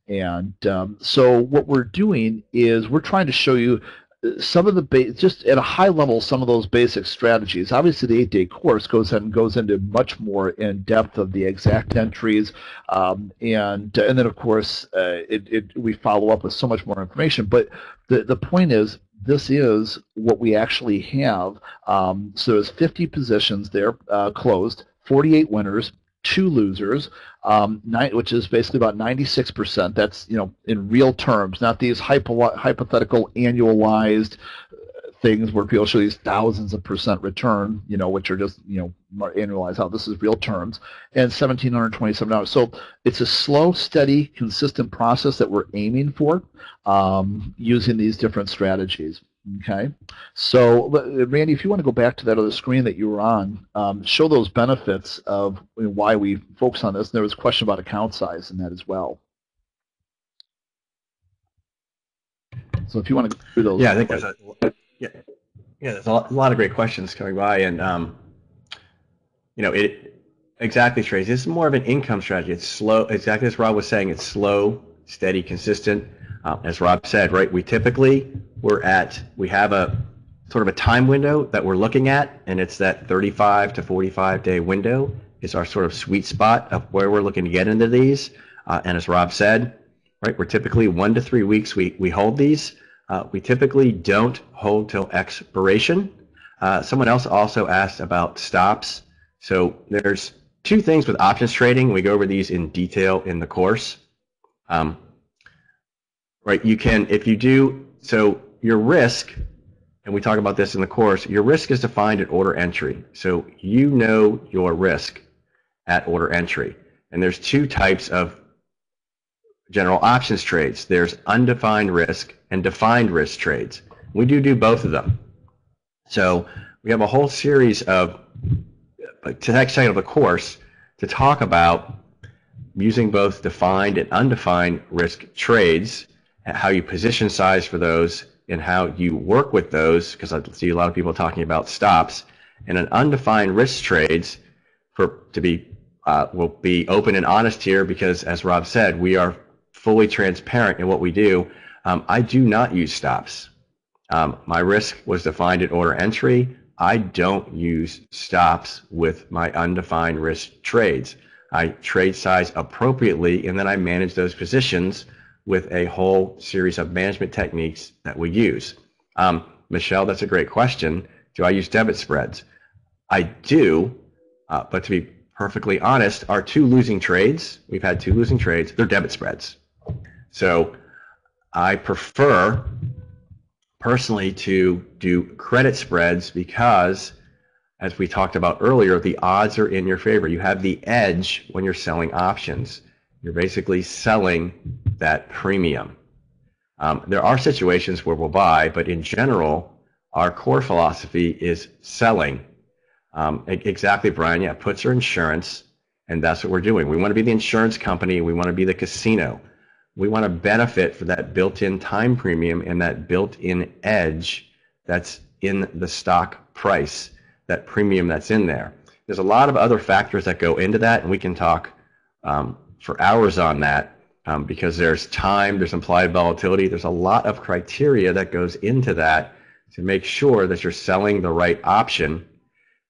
And so what we're doing is we're trying to show you some of the just at a high level, some of those basic strategies. Obviously, the 8-day course goes into much more in depth of the exact entries, and then of course we follow up with so much more information. But the point is, this is what we actually have. So there's 50 positions there closed, 48 winners, 2 losers, which is basically about 96%. That's, in real terms, not these hypothetical annualized things where people show these thousands of percent return, which are just, annualized out. This is real terms, and $1,727. So it's a slow, steady, consistent process that we're aiming for using these different strategies. Okay, so Randy, if you want to go back to that other screen that you were on, show those benefits of why we focus on this. And there was a question about account size in that as well. So if you want to go through those. Yeah, I think there's a lot of great questions coming by, and exactly, Tracy. This is more of an income strategy. It's slow, exactly as Rob was saying. It's slow, steady, consistent. As Rob said, right, we have a sort of a time window that we're looking at, and it's that 35 to 45 day window is our sort of sweet spot of where we're looking to get into these. And as Rob said, right, we're typically 1 to 3 weeks we hold these. We typically don't hold till expiration. Someone else also asked about stops. So there's 2 things with options trading. We go over these in detail in the course. Right, you can, if you do, so your risk, and we talk about this in the course, your risk is defined at order entry. So you know your risk at order entry. And there's 2 types of general options trades. There's undefined risk and defined risk trades. We do both of them. So we have a whole series of, to next title of the course, to talk about using both defined and undefined risk trades, how you position size for those, and how you work with those, because I see a lot of people talking about stops. And an undefined risk trades, we'll be open and honest here, because as Rob said, we are fully transparent in what we do. I do not use stops. My risk was defined at order entry. I don't use stops with my undefined risk trades. I trade size appropriately, and then I manage those positions with a whole series of management techniques that we use. Michelle, that's a great question. Do I use debit spreads? I do, but to be perfectly honest, our 2 losing trades, we've had 2 losing trades, they're debit spreads. So I prefer personally to do credit spreads because, as we talked about earlier, the odds are in your favor. You have the edge when you're selling options. You're basically selling that premium. There are situations where we'll buy, but in general, our core philosophy is selling. Exactly, Brian. Yeah, puts are insurance, and that's what we're doing. We want to be the insurance company. We want to be the casino. We want to benefit for that built-in time premium and that built-in edge that's in the stock price, that premium that's in there. There's a lot of other factors that go into that, and we can talk for hours on that because there's time, there's implied volatility, there's a lot of criteria that goes into that to make sure that you're selling the right option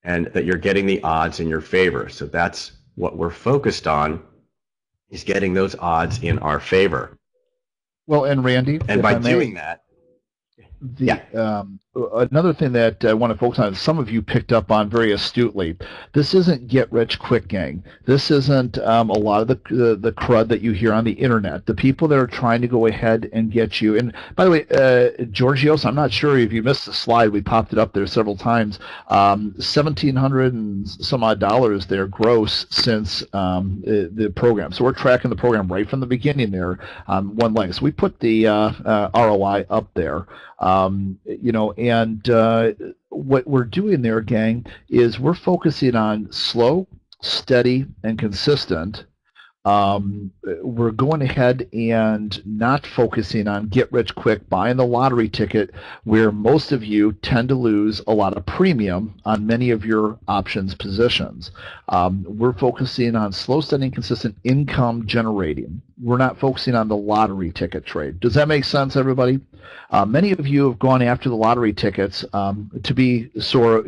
and that you're getting the odds in your favor. So that's what we're focused on, is getting those odds in our favor. Well, and Randy, and by doing that, another thing that I want to focus on, some of you picked up on very astutely, this isn't get rich quick, gang. This isn't a lot of the crud that you hear on the internet. The people that are trying to go ahead and get you, and by the way, Georgios, I'm not sure if you missed the slide, we popped it up there several times, $1,700 and some odd dollars there gross since the program. So we're tracking the program right from the beginning there on one leg. So we put the ROI up there. What we're doing there, gang, is we're focusing on slow, steady, and consistent we're going ahead and not focusing on get rich quick, buying the lottery ticket, where most of you tend to lose a lot of premium on many of your options positions. We're focusing on slow, steady, and consistent income generating. We're not focusing on the lottery ticket trade. Does that make sense, everybody? Many of you have gone after the lottery tickets to be sorely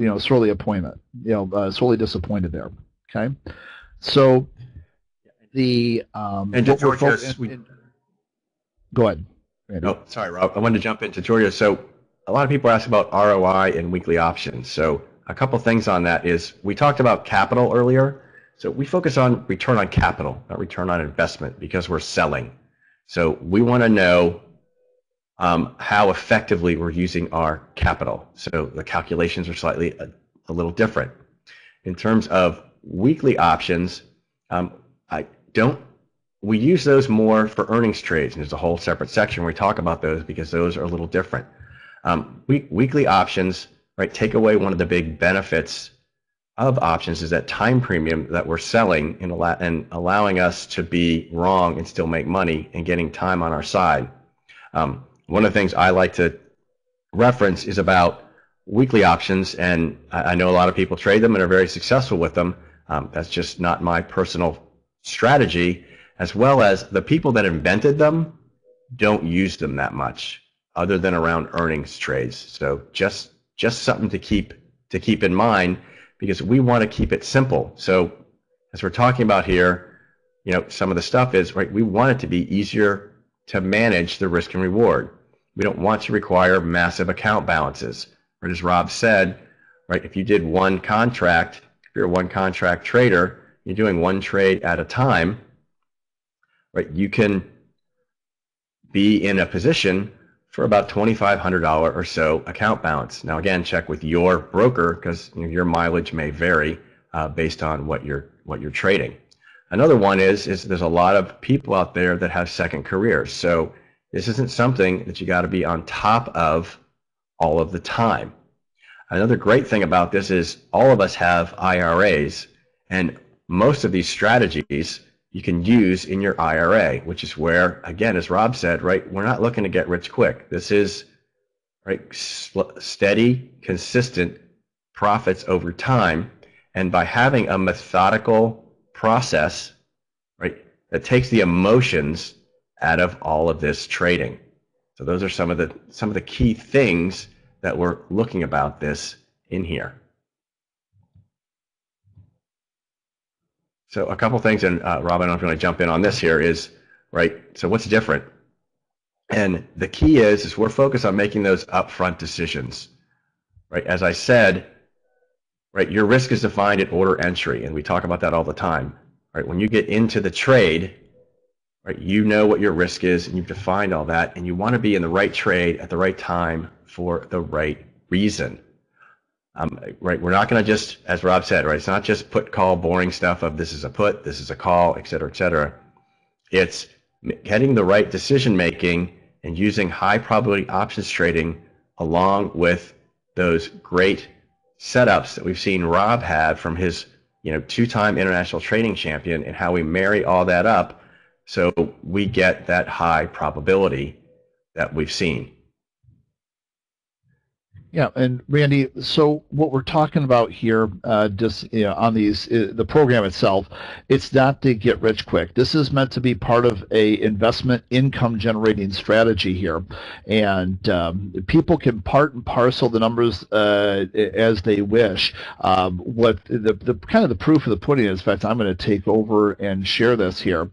disappointed there. Okay, so the And to Georgia's, go ahead, Randy. Oh, sorry, Rob. I wanted to jump into Georgia. So a lot of people ask about ROI and weekly options. So a couple things on that is we talked about capital earlier. So we focus on return on capital, not return on investment, because we're selling. So we want to know how effectively we're using our capital. So the calculations are slightly a little different. In terms of weekly options, we use those more for earnings trades, and there's a whole separate section where we talk about those because those are a little different. Weekly options, right, take away one of the big benefits of options is that time premium that we're selling and allowing us to be wrong and still make money and getting time on our side. One of the things I like to reference is about weekly options, and I know a lot of people trade them and are very successful with them. That's just not my personal strategy, as well as the people that invented them don't use them that much other than around earnings trades. So just something to keep in mind, because we want to keep it simple. So as we're talking about here, some of the stuff is, right, we want it to be easier to manage the risk and reward. We don't want to require massive account balances. Or as Rob said, right, if you did one contract, if you're a one contract trader, you're doing one trade at a time, right, you can be in a position for about $2,500 or so account balance. Now again, check with your broker, because your mileage may vary based on what you're trading. Another one is there's a lot of people out there that have second careers. So this isn't something that you got to be on top of all of the time. Another great thing about this is all of us have IRAs, and most of these strategies you can use in your IRA, which is where, again, as Rob said, right, we're not looking to get rich quick. This is, right, steady, consistent profits over time. And by having a methodical process, right, that takes the emotions out of all of this trading. So those are some of the key things that we're looking about this in here. So a couple things, and Rob, I don't know if you want to jump in on this here, is, right, so what's different? And the key is we're focused on making those upfront decisions, right? As I said, right, your risk is defined at order entry, and we talk about that all the time, right? When you get into the trade, right, you know what your risk is, and you've defined all that, and you want to be in the right trade at the right time for the right reason. Right, we're not going to just, as Rob said, right, it's not just put, call, boring stuff of this is a put, this is a call, et cetera, et cetera. It's getting the right decision making and using high probability options trading along with those great setups that we've seen Rob have from his, two-time international trading champion, and how we marry all that up so we get that high probability that we've seen. Yeah, and Randy, so what we're talking about here, just on these, the program itself, it's not to get rich quick. This is meant to be part of a investment income generating strategy here, and people can part and parcel the numbers as they wish. What the kind of the proof of the pudding is, in fact, I'm going to take over and share this here.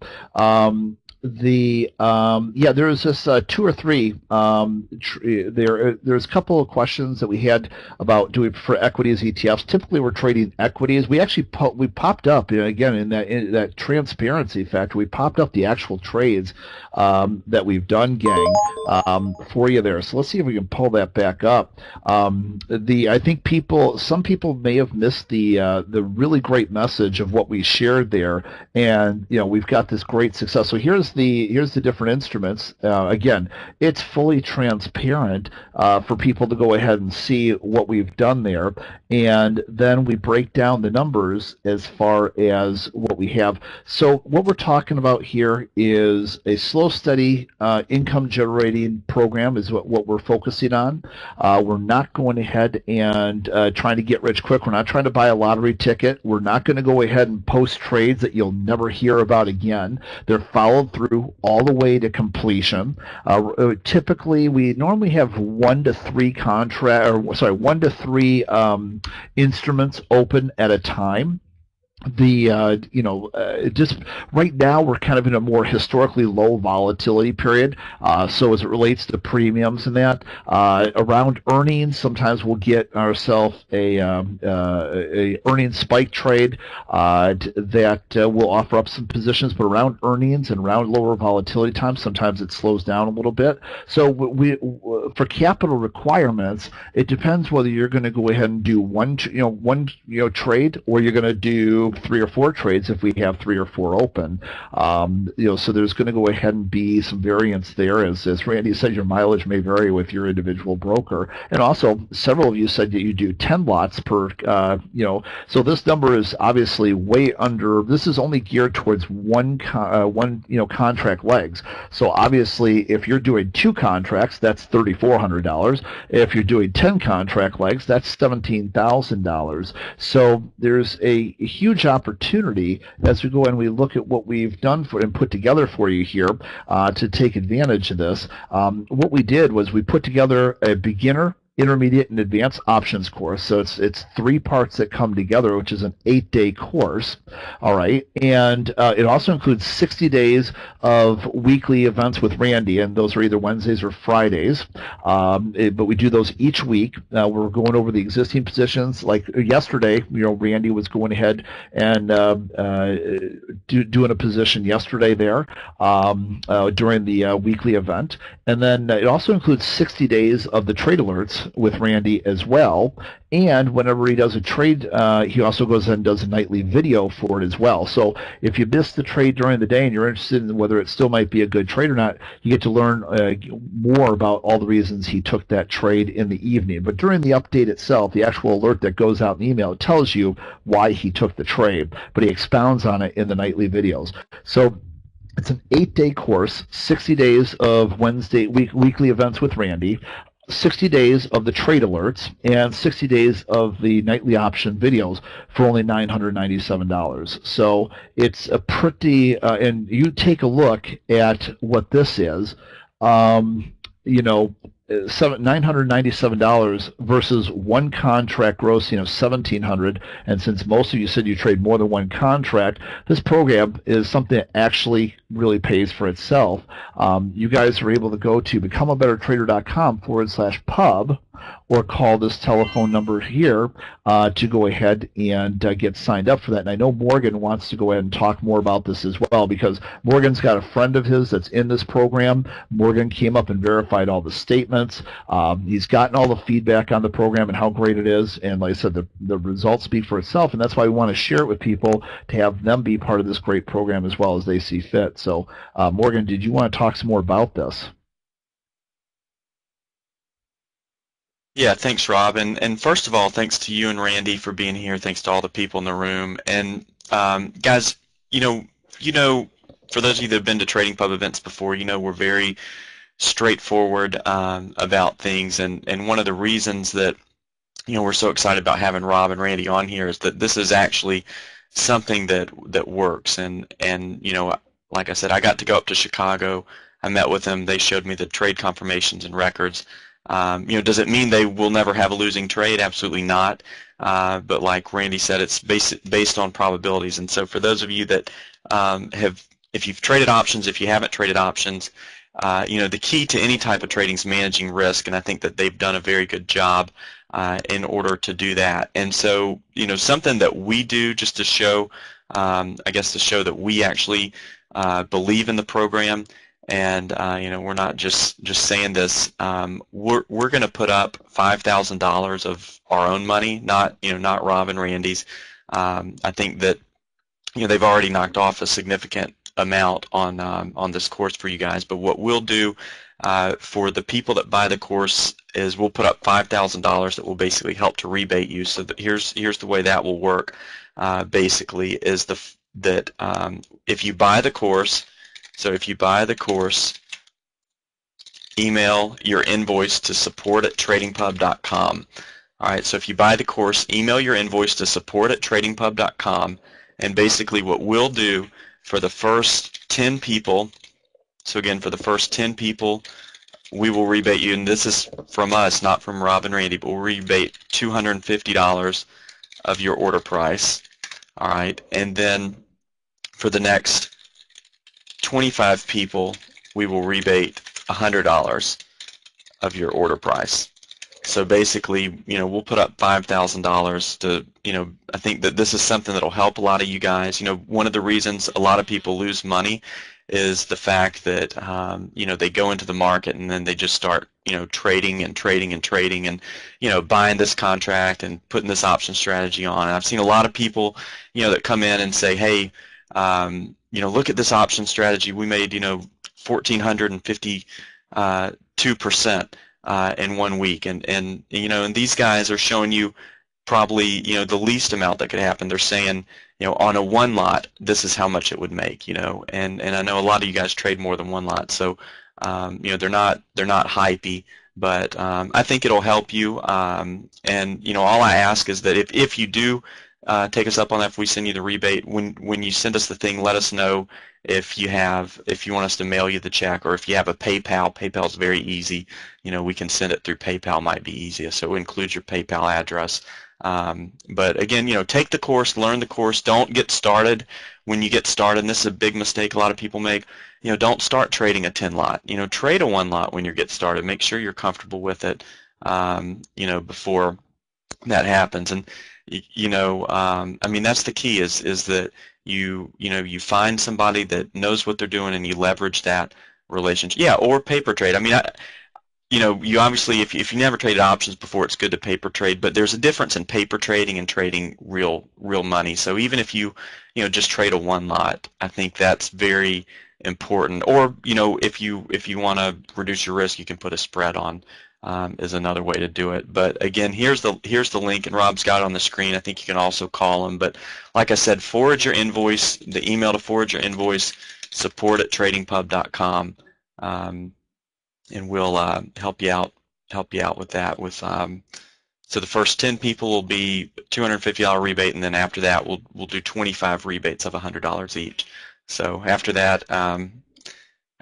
There's this two or three. There's a couple of questions that we had about, do we prefer equities, ETFs? Typically, we're trading equities. We actually popped up, again, in that transparency factor. We popped up the actual trades that we've done, gang, for you there. So let's see if we can pull that back up. I think some people may have missed the really great message of what we shared there, and we've got this great success. So here's the different instruments. Again, it's fully transparent for people to go ahead and see what we've done there, and then we break down the numbers as far as what we have. So what we're talking about here is a slow, steady income generating program is what we're focusing on. We're not going ahead and trying to get rich quick. We're not trying to buy a lottery ticket. We're not going to go ahead and post trades that you'll never hear about again. They're followed through all the way to completion. Typically, we normally have 1 to 3 instruments open at a time. Just right now we're kind of in a more historically low volatility period. So as it relates to premiums and that, around earnings, sometimes we'll get ourselves a earnings spike trade that will offer up some positions, but around earnings and around lower volatility times, sometimes it slows down a little bit. So for capital requirements, it depends whether you're going to go ahead and do one trade, or you're going to do 3 or 4 trades if we have 3 or 4 open. So there's going to go ahead and be some variance there. As Randy said, your mileage may vary with your individual broker. And also, several of you said that you do 10 lots per, so this number is obviously way under. This is only geared towards one contract legs. So obviously, if you're doing 2 contracts, that's $3,400. If you're doing 10 contract legs, that's $17,000. So there's a huge opportunity as we go and we look at what we've done and put together for you here to take advantage of this. What we did was we put together a beginner, intermediate, and advanced options course. So it's 3 parts that come together, which is an 8-day course. All right, and it also includes 60 days of weekly events with Randy, and those are either Wednesdays or Fridays. But we do those each week. We're going over the existing positions. Like yesterday, Randy was going ahead and doing a position yesterday there during the weekly event, and then it also includes 60 days of the trade alerts with Randy as well. And whenever he does a trade, he also goes and does a nightly video for it as well. So if you missed the trade during the day and you're interested in whether it still might be a good trade or not, you get to learn more about all the reasons he took that trade in the evening. But during the update itself, the actual alert that goes out in the email, it tells you why he took the trade, but he expounds on it in the nightly videos. So it's an 8-day course, 60 days of weekly events with Randy, 60 days of the trade alerts, and 60 days of the nightly option videos for only $997. So it's a pretty, and you take a look at what this is, $997 versus one contract grossing of $1,700. And since most of you said you trade more than one contract, this program is something that actually really pays for itself. You guys are able to go to becomeabettertrader.com/pub or call this telephone number here to go ahead and get signed up for that. And I know Morgan wants to go ahead and talk more about this as well, because Morgan's got a friend of his that's in this program. Morgan came up and verified all the statements. He's gotten all the feedback on the program and how great it is. And like I said, the results speak for itself, and that's why we want to share it with people to have them be part of this great program as well as they see fit. So Morgan, did you want to talk some more about this? Yeah, thanks, Rob. And first of all, thanks to you and Randy for being here. Thanks to all the people in the room. And guys, for those of you that have been to Trading Pub events before, we're very straightforward about things. And one of the reasons that we're so excited about having Rob and Randy on here is that this is actually something that works. And like I said, I got to go up to Chicago. I met with them. They showed me the trade confirmations and records. Does it mean they will never have a losing trade? Absolutely not. But like Randy said, it's based on probabilities. And so for those of you that if you've traded options, if you haven't traded options, the key to any type of trading is managing risk, and I think that they've done a very good job in order to do that. And so, something that we do just to show, to show that we actually believe in the program. And we're not just saying this. We're going to put up $5,000 of our own money, not Rob and Randy's. I think that they've already knocked off a significant amount on this course for you guys. But what we'll do for the people that buy the course is we'll put up $5,000 that will basically help to rebate you. So that here's the way that will work. Basically, is that if you buy the course, email your invoice to support@tradingpub.com. All right, so if you buy the course, email your invoice to support@tradingpub.com, and basically what we'll do for the first 10 people, so again, for the first 10 people, we will rebate you, and this is from us, not from Rob and Randy, but we'll rebate $250 of your order price. All right, and then for the next 25 people, we will rebate $100 of your order price. So basically, we'll put up $5,000 to, I think that this is something that'll help a lot of you guys. One of the reasons a lot of people lose money is the fact that, they go into the market and then they just start, trading and buying this contract and putting this option strategy on. And I've seen a lot of people, that come in and say, hey, look at this option strategy. We made, 1,452% in 1 week, and these guys are showing you probably the least amount that could happen. They're saying on a one lot this is how much it would make, and I know a lot of you guys trade more than one lot, so they're not hypey, but I think it'll help you, and all I ask is that if you do take us up on that, if we send you the rebate, when you send us the thing, let us know if you want us to mail you the check, or if you have a PayPal's very easy. We can send it through PayPal, might be easiest, so include your PayPal address. But again, take the course, learn the course, don't get started when you get started, and this is a big mistake a lot of people make. Don't start trading a 10 lot, trade a 1 lot when you get started. Make sure you're comfortable with it, before that happens. And that's the key is that you find somebody that knows what they're doing and you leverage that relationship. Yeah, or paper trade. You obviously, if you never traded options before, it's good to paper trade, but there's a difference in paper trading and trading real money. So even if you just trade a 1 lot, I think that's very important. Or if you want to reduce your risk, you can put a spread on. Is another way to do it. But again, here's the link, and Rob's got it on the screen. I think you can also call him. But like I said, forward your invoice, the email to forward your invoice, support@tradingpub.com, and we'll help you out with that. So the first 10 people will be $250 rebate, and then after that we'll do 25 rebates of $100 each. So after that, I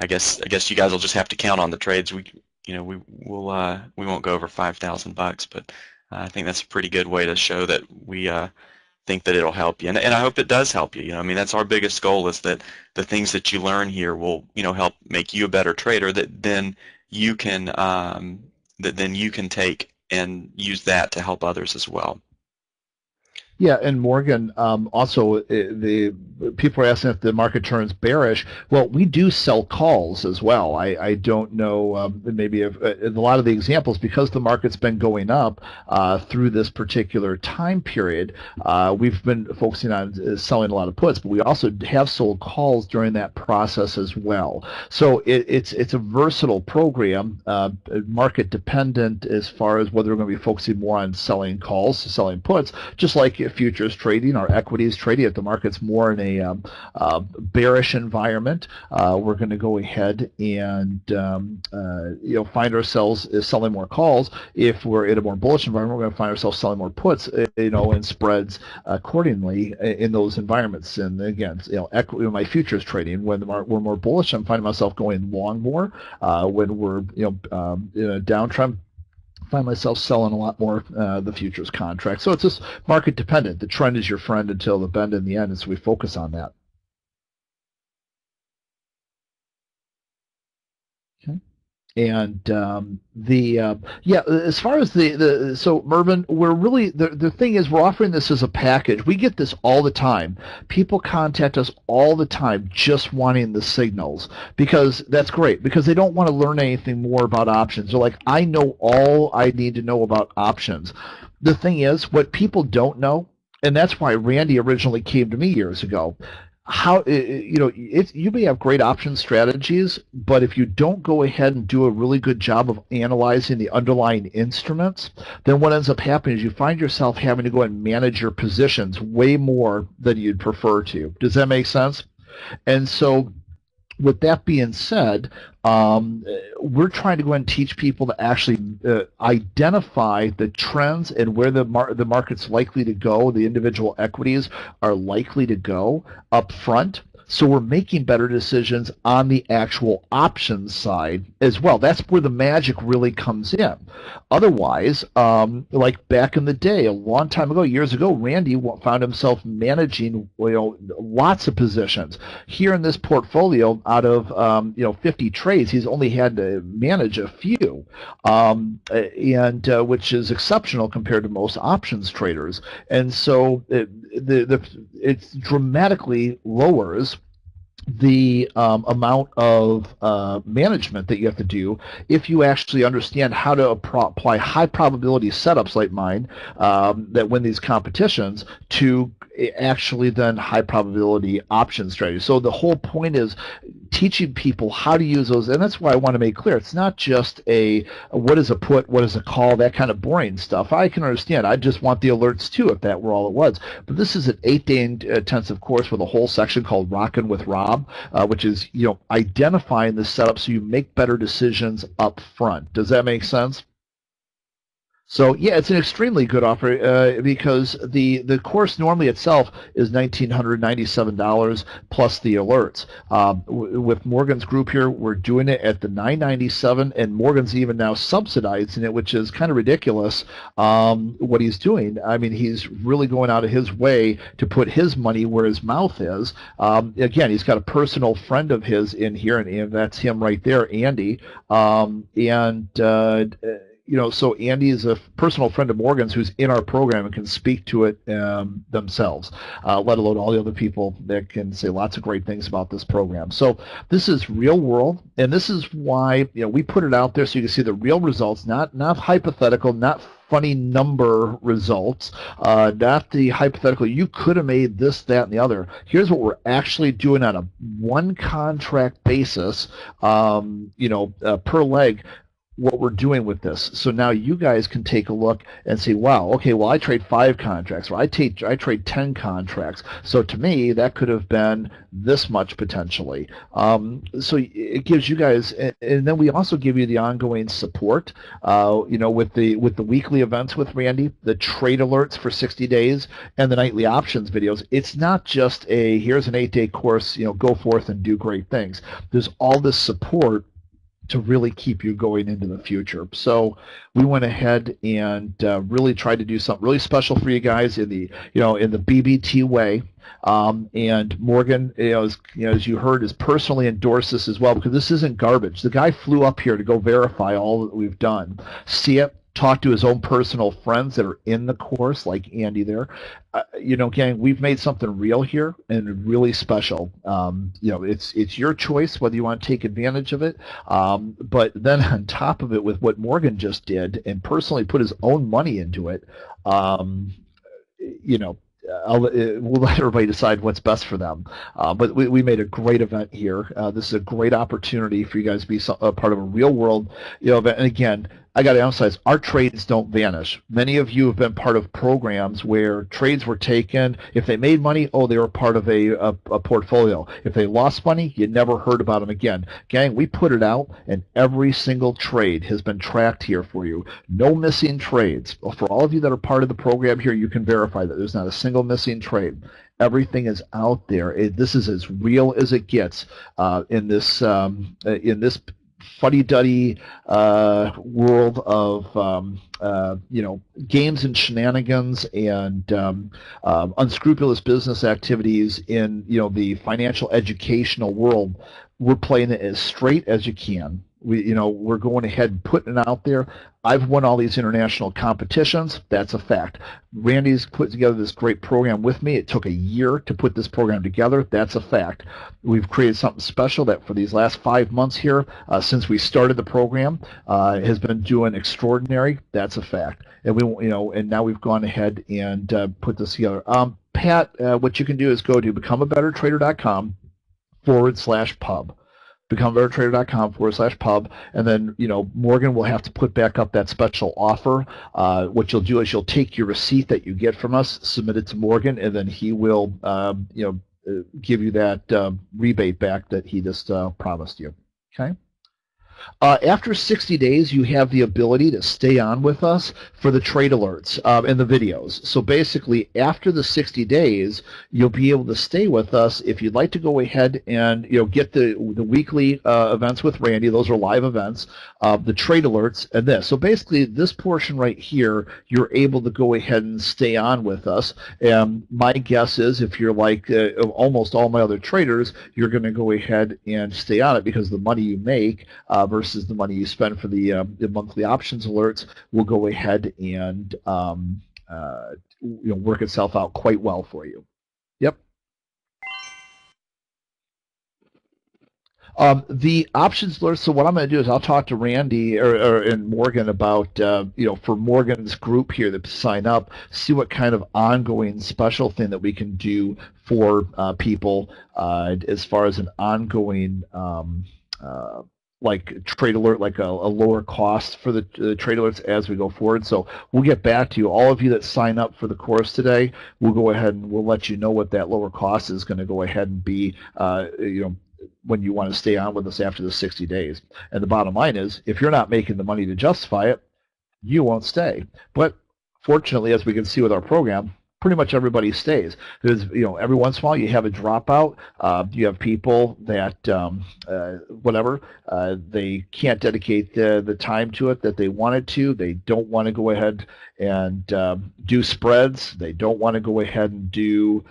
guess you guys will just have to count on the trades. We won't go over $5,000, but I think that's a pretty good way to show that we think that it'll help you, and I hope it does help you. That's our biggest goal, is that the things that you learn here will help make you a better trader, that then you can take and use that to help others as well. Yeah, and Morgan, also the people are asking if the market turns bearish. Well, we do sell calls as well. I don't know, maybe in a lot of the examples, because the market's been going up through this particular time period, we've been focusing on selling a lot of puts, but we also have sold calls during that process as well. So it's a versatile program, market dependent as far as whether we're going to be focusing more on selling calls, selling puts, just like futures trading or equities trading. If the market's more in a bearish environment, we're going to go ahead and find ourselves selling more calls. If we're in a more bullish environment, we're going to find ourselves selling more puts, and spreads accordingly in those environments. And again, my futures trading, when we're more bullish, I'm finding myself going long more. When we're in a downtrend, find myself selling a lot more the futures contract. So it's just market dependent. The trend is your friend until the bend in the end, and so we focus on that. Okay. And as far as so Mervyn, we're really the thing is, we're offering this as a package. We get this all the time. People contact us all the time just wanting the signals, because that's great, because they don't want to learn anything more about options. They're like, I know all I need to know about options. The thing is, what people don't know, and that's why Randy originally came to me years ago, you may have great option strategies, but if you don't go ahead and do a really good job of analyzing the underlying instruments, then what ends up happening is you find yourself having to go and manage your positions way more than you'd prefer to. Does that make sense? And so with that being said, we're trying to go and teach people to actually identify the trends and where the market's likely to go, the individual equities are likely to go up front. So we're making better decisions on the actual options side as well. That's where the magic really comes in. Otherwise, like back in the day, a long time ago, years ago, Randy found himself managing lots of positions. Here in this portfolio, out of 50 trades, he's only had to manage a few, and which is exceptional compared to most options traders. And so it dramatically lowers the amount of management that you have to do if you actually understand how to apply high probability setups like mine that win these competitions to actually then high probability option strategies. So the whole point is teaching people how to use those, and that's why I want to make clear it's not just a what is a put, what is a call, that kind of boring stuff. I can understand. I just want the alerts too if that were all it was. But this is an 8-day intensive course with a whole section called Rockin' with Rob, which is identifying the setup so you make better decisions up front. Does that make sense? So yeah, it's an extremely good offer because the course normally itself is $1,997 plus the alerts. With Morgan's group here, we're doing it at the $997, and Morgan's even now subsidizing it, which is kind of ridiculous. What he's doing, I mean, he's really going out of his way to put his money where his mouth is. Again, he's got a personal friend of his in here, and that's him right there, Andy, so Andy is a personal friend of Morgan's who's in our program and can speak to it themselves, let alone all the other people that can say lots of great things about this program. So this is real world, and this is why we put it out there so you can see the real results, not hypothetical, not funny number results, not the hypothetical, you could have made this, that, and the other. Here's what we're actually doing on a one contract basis, per leg, what we're doing with this. So now you guys can take a look and say, wow, okay, well, I trade 5 contracts, or I trade 10 contracts. So to me, that could have been this much potentially. So it gives you guys, and then we also give you the ongoing support, with the weekly events with Randy, the trade alerts for 60 days, and the nightly options videos. It's not just here's an 8-day course, go forth and do great things. There's all this support to really keep you going into the future. So we went ahead and really tried to do something really special for you guys in the BBT way. And Morgan, as you heard, has personally endorsed this as well, because this isn't garbage. The guy flew up here to go verify all that we've done, see it, talk to his own personal friends that are in the course, like Andy there. Gang, we've made something real here and really special. It's your choice whether you want to take advantage of it. But then on top of it, with what Morgan just did and personally put his own money into it, we'll let everybody decide what's best for them. But we made a great event here. This is a great opportunity for you guys to be a part of a real world event. And again, I got to emphasize, our trades don't vanish. Many of you have been part of programs where trades were taken. If they made money, they were part of a portfolio. If they lost money, you never heard about them again. Gang, we put it out, and every single trade has been tracked here for you. No missing trades. For all of you that are part of the program here, you can verify that there's not a single missing trade. Everything is out there. This is as real as it gets in this fuddy-duddy world of games and shenanigans and unscrupulous business activities in the financial educational world. We're playing it as straight as you can. We're going ahead and putting it out there. I've won all these international competitions. That's a fact. Randy's put together this great program with me. It took a year to put this program together. That's a fact. We've created something special that for these last 5 months here, since we started the program, has been doing extraordinary. That's a fact. And and now we've gone ahead and put this together. Pat, what you can do is go to becomeabettertrader.com/pub. becomeabettertrader.com/pub, and then Morgan will have to put back up that special offer. What you'll do is you'll take your receipt that you get from us, submit it to Morgan, and then he will give you that rebate back that he just promised you. Okay. After 60 days, you have the ability to stay on with us for the trade alerts and the videos. So basically, after the 60 days, you'll be able to stay with us if you'd like to go ahead and get the weekly events with Randy. Those are live events, the trade alerts, and this. So basically, this portion right here, you're able to go ahead and stay on with us. And my guess is, if you're like almost all my other traders, you're going to go ahead and stay on it because the money you make versus the money you spend for the monthly options alerts will go ahead and work itself out quite well for you. Yep. The options alerts. So what I'm going to do is I'll talk to Randy and Morgan about for Morgan's group here to sign up, see what kind of ongoing special thing that we can do for people as far as an ongoing like trade alert, like a lower cost for the trade alerts as we go forward. So we'll get back to you. All of you that sign up for the course today, we'll go ahead and we'll let you know what that lower cost is going to go ahead and be, when you want to stay on with us after the 60 days. And the bottom line is, if you're not making the money to justify it, you won't stay. But fortunately, as we can see with our program, pretty much everybody stays. There's, every once in a while you have a dropout. You have people that, they can't dedicate the time to it that they wanted to. They don't want to go ahead and do spreads. They don't want to go ahead and do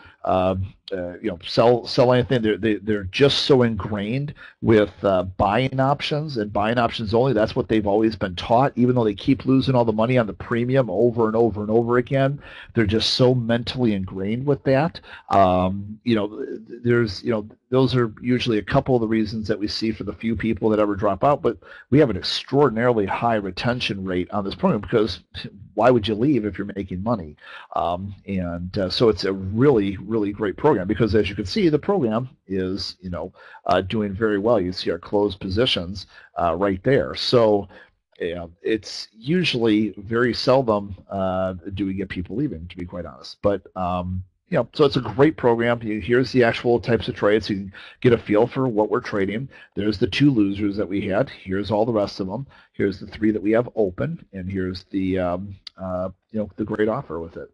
sell anything. They're just so ingrained with buying options and buying options only. That's what they've always been taught. Even though they keep losing all the money on the premium over and over and over again, they're just so mentally ingrained with that. Those are usually a couple of the reasons that we see for the few people that ever drop out. But we have an extraordinarily high retention rate on this program because why would you leave if you're making money? So it's a really, really great program because, as you can see, the program is doing very well. You see our closed positions right there. So it's usually very seldom do we get people leaving, to be quite honest. But so it's a great program. Here's the actual types of trades. So you can get a feel for what we're trading. There's the 2 losers that we had. Here's all the rest of them. Here's the 3 that we have open, and here's the the great offer with it.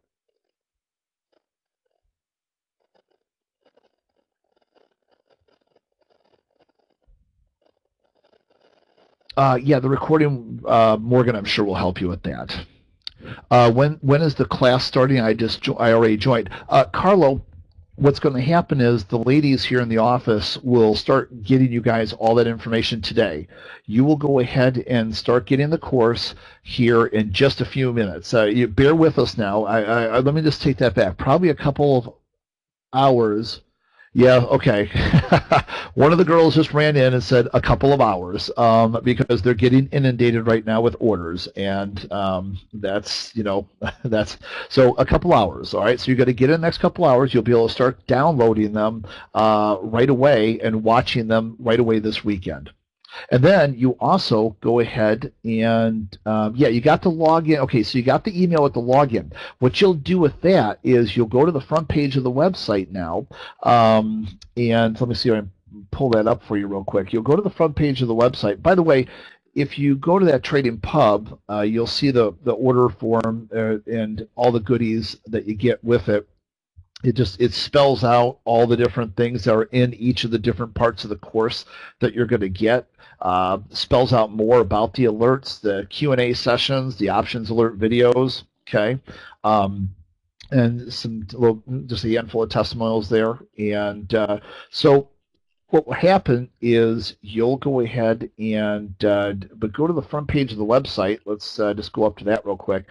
Yeah, the recording, Morgan, I'm sure will help you with that. When is the class starting? I already joined. Carlo, what's going to happen is the ladies here in the office will start getting you guys all that information today. You will go ahead and start getting the course here in just a few minutes. You bear with us now. Let me just take that back. Probably a couple of hours. Yeah, okay. One of the girls just ran in and said a couple of hours because they're getting inundated right now with orders, and that's so a couple hours. All right, so you got to get in the next couple hours. You'll be able to start downloading them right away and watching them right away this weekend. And then you also go ahead and, you got the login. Okay, so you got the email with the login. What you'll do with that is you'll go to the front page of the website now, and let me see if I can pull that up for you real quick. You'll go to the front page of the website. By the way, if you go to that trading pub, you'll see the order form and all the goodies that you get with it. It spells out all the different things that are in each of the different parts of the course that you're going to get. Spells out more about the alerts, the Q&A sessions, the options alert videos, okay, and just a handful of testimonials there. And so what will happen is you'll go ahead and but go to the front page of the website. Let's just go up to that real quick.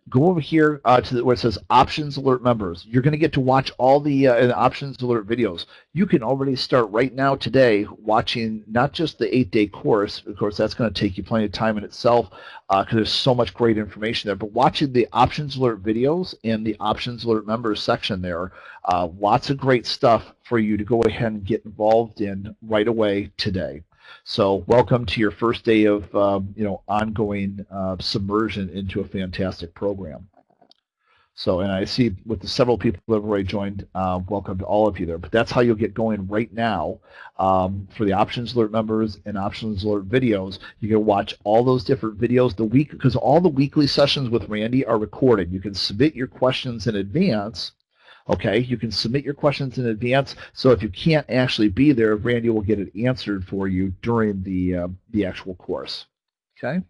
go over here to where it says Options Alert Members. You're going to get to watch all the Options Alert videos. You can already start right now today watching not just the 8-day course. Of course, that's going to take you plenty of time in itself because there's so much great information there. But watching the Options Alert videos and the Options Alert Members section there, lots of great stuff for you to go ahead and get involved in right away today. So welcome to your first day of ongoing submersion into a fantastic program. So, and I see with the several people that have already joined, welcome to all of you there. But that's how you'll get going right now for the Options Alert members and Options Alert videos. You can watch all those different videos because all the weekly sessions with Randy are recorded. You can submit your questions in advance. Okay, you can submit your questions in advance, so if you can't actually be there, Randy will get it answered for you during the actual course. Okay.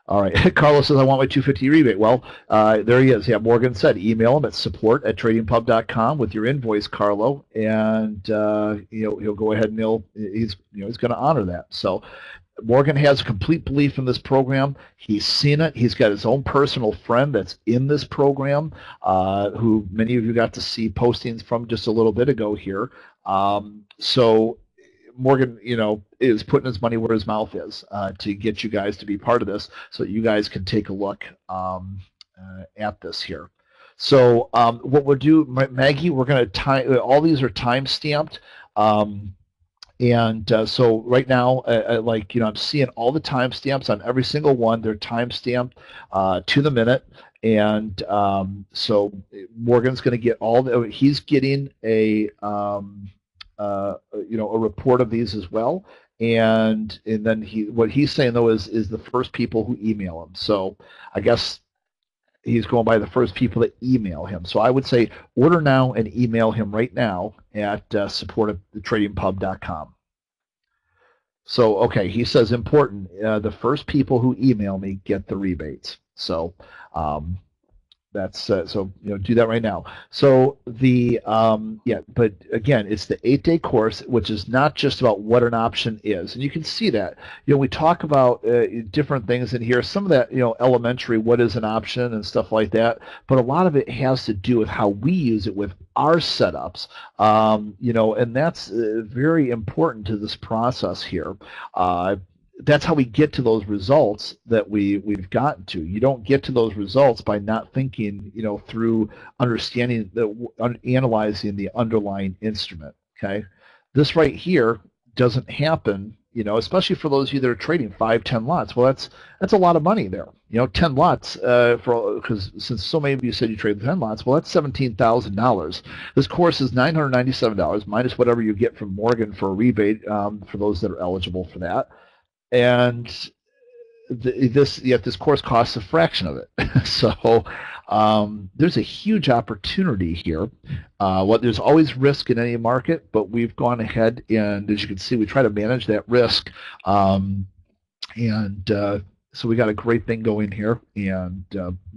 All right. Carlos says, I want my $250 rebate. Well, there he is. Yeah, Morgan said, email him at support@tradingpub.com with your invoice, Carlo, and he'll go ahead and he's going to honor that. So Morgan has complete belief in this program. He's seen it. He's got his own personal friend that's in this program, who many of you got to see postings from just a little bit ago here. So Morgan, is putting his money where his mouth is to get you guys to be part of this, so that you guys can take a look at this here. So what we'll do, Maggie, we're going to time. All these are time stamped. And so right now, I'm seeing all the timestamps on every single one. They're timestamped to the minute. And so Morgan's going to get he's getting a report of these as well. And then what he's saying though is the first people who email him. So I guess he's going by the first people that email him. So I would say order now and email him right now at support@thetradingpub.com. So, okay, he says important. The first people who email me get the rebates. So that's do that right now. So but again, it's the 8-day course, which is not just about what an option is, and you can see that. We talk about different things in here. Some of that, elementary, what is an option and stuff like that. But a lot of it has to do with how we use it with our setups, and that's very important to this process here. That's how we get to those results that we've gotten to. You don't get to those results by not thinking, through understanding, analyzing the underlying instrument. Okay, this right here doesn't happen, especially for those of you that are trading 5-10 lots. Well, that's a lot of money there. 10 lots because since so many of you said you trade 10 lots, well, that's $17,000. This course is $997 minus whatever you get from Morgan for a rebate for those that are eligible for that. And this course costs a fraction of it. So there's a huge opportunity here. There's always risk in any market, but we've gone ahead and, as you can see, we try to manage that risk. So we got a great thing going here, and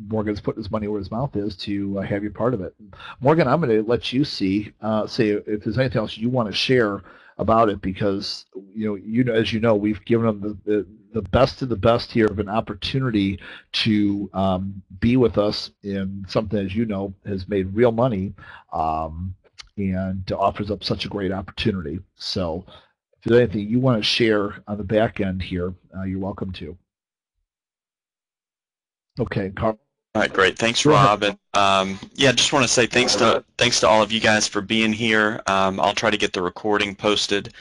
Morgan's putting his money where his mouth is to have you part of it. Morgan, I'm going to let you say if there's anything else you want to share about it, because as you know, we've given them the best of the best here of an opportunity to be with us in something, as you know, has made real money and offers up such a great opportunity. So if there's anything you want to share on the back end here, you're welcome to. Okay, Carl. All right, great. Thanks, Rob. And just want to say thanks to all of you guys for being here. I'll try to get the recording posted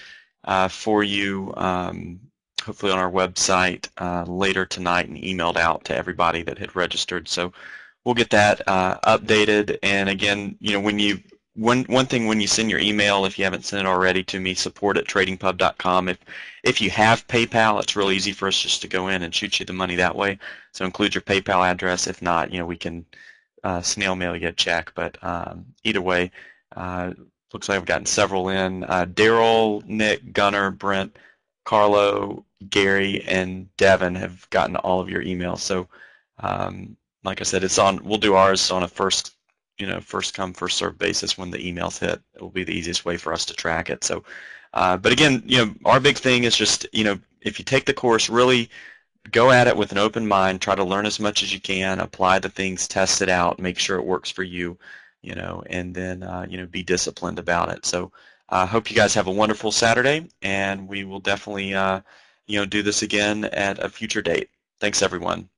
for you, hopefully on our website later tonight, and emailed out to everybody that had registered. So we'll get that updated. And again, one thing when you send your email, if you haven't sent it already to me, support@tradingpub.com. If you have PayPal, it's real easy for us just to go in and shoot you the money that way. So include your PayPal address. If not, we can snail mail you a check. But either way, looks like I've gotten several in. Daryl, Nick, Gunnar, Brent, Carlo, Gary, and Devin have gotten all of your emails. So like I said, we'll do ours on a first come, first served basis. When the emails hit, it will be the easiest way for us to track it. So, but again, our big thing is just, if you take the course, really go at it with an open mind, try to learn as much as you can, apply the things, test it out, make sure it works for you, and then, be disciplined about it. So I hope you guys have a wonderful Saturday, and we will definitely, do this again at a future date. Thanks, everyone.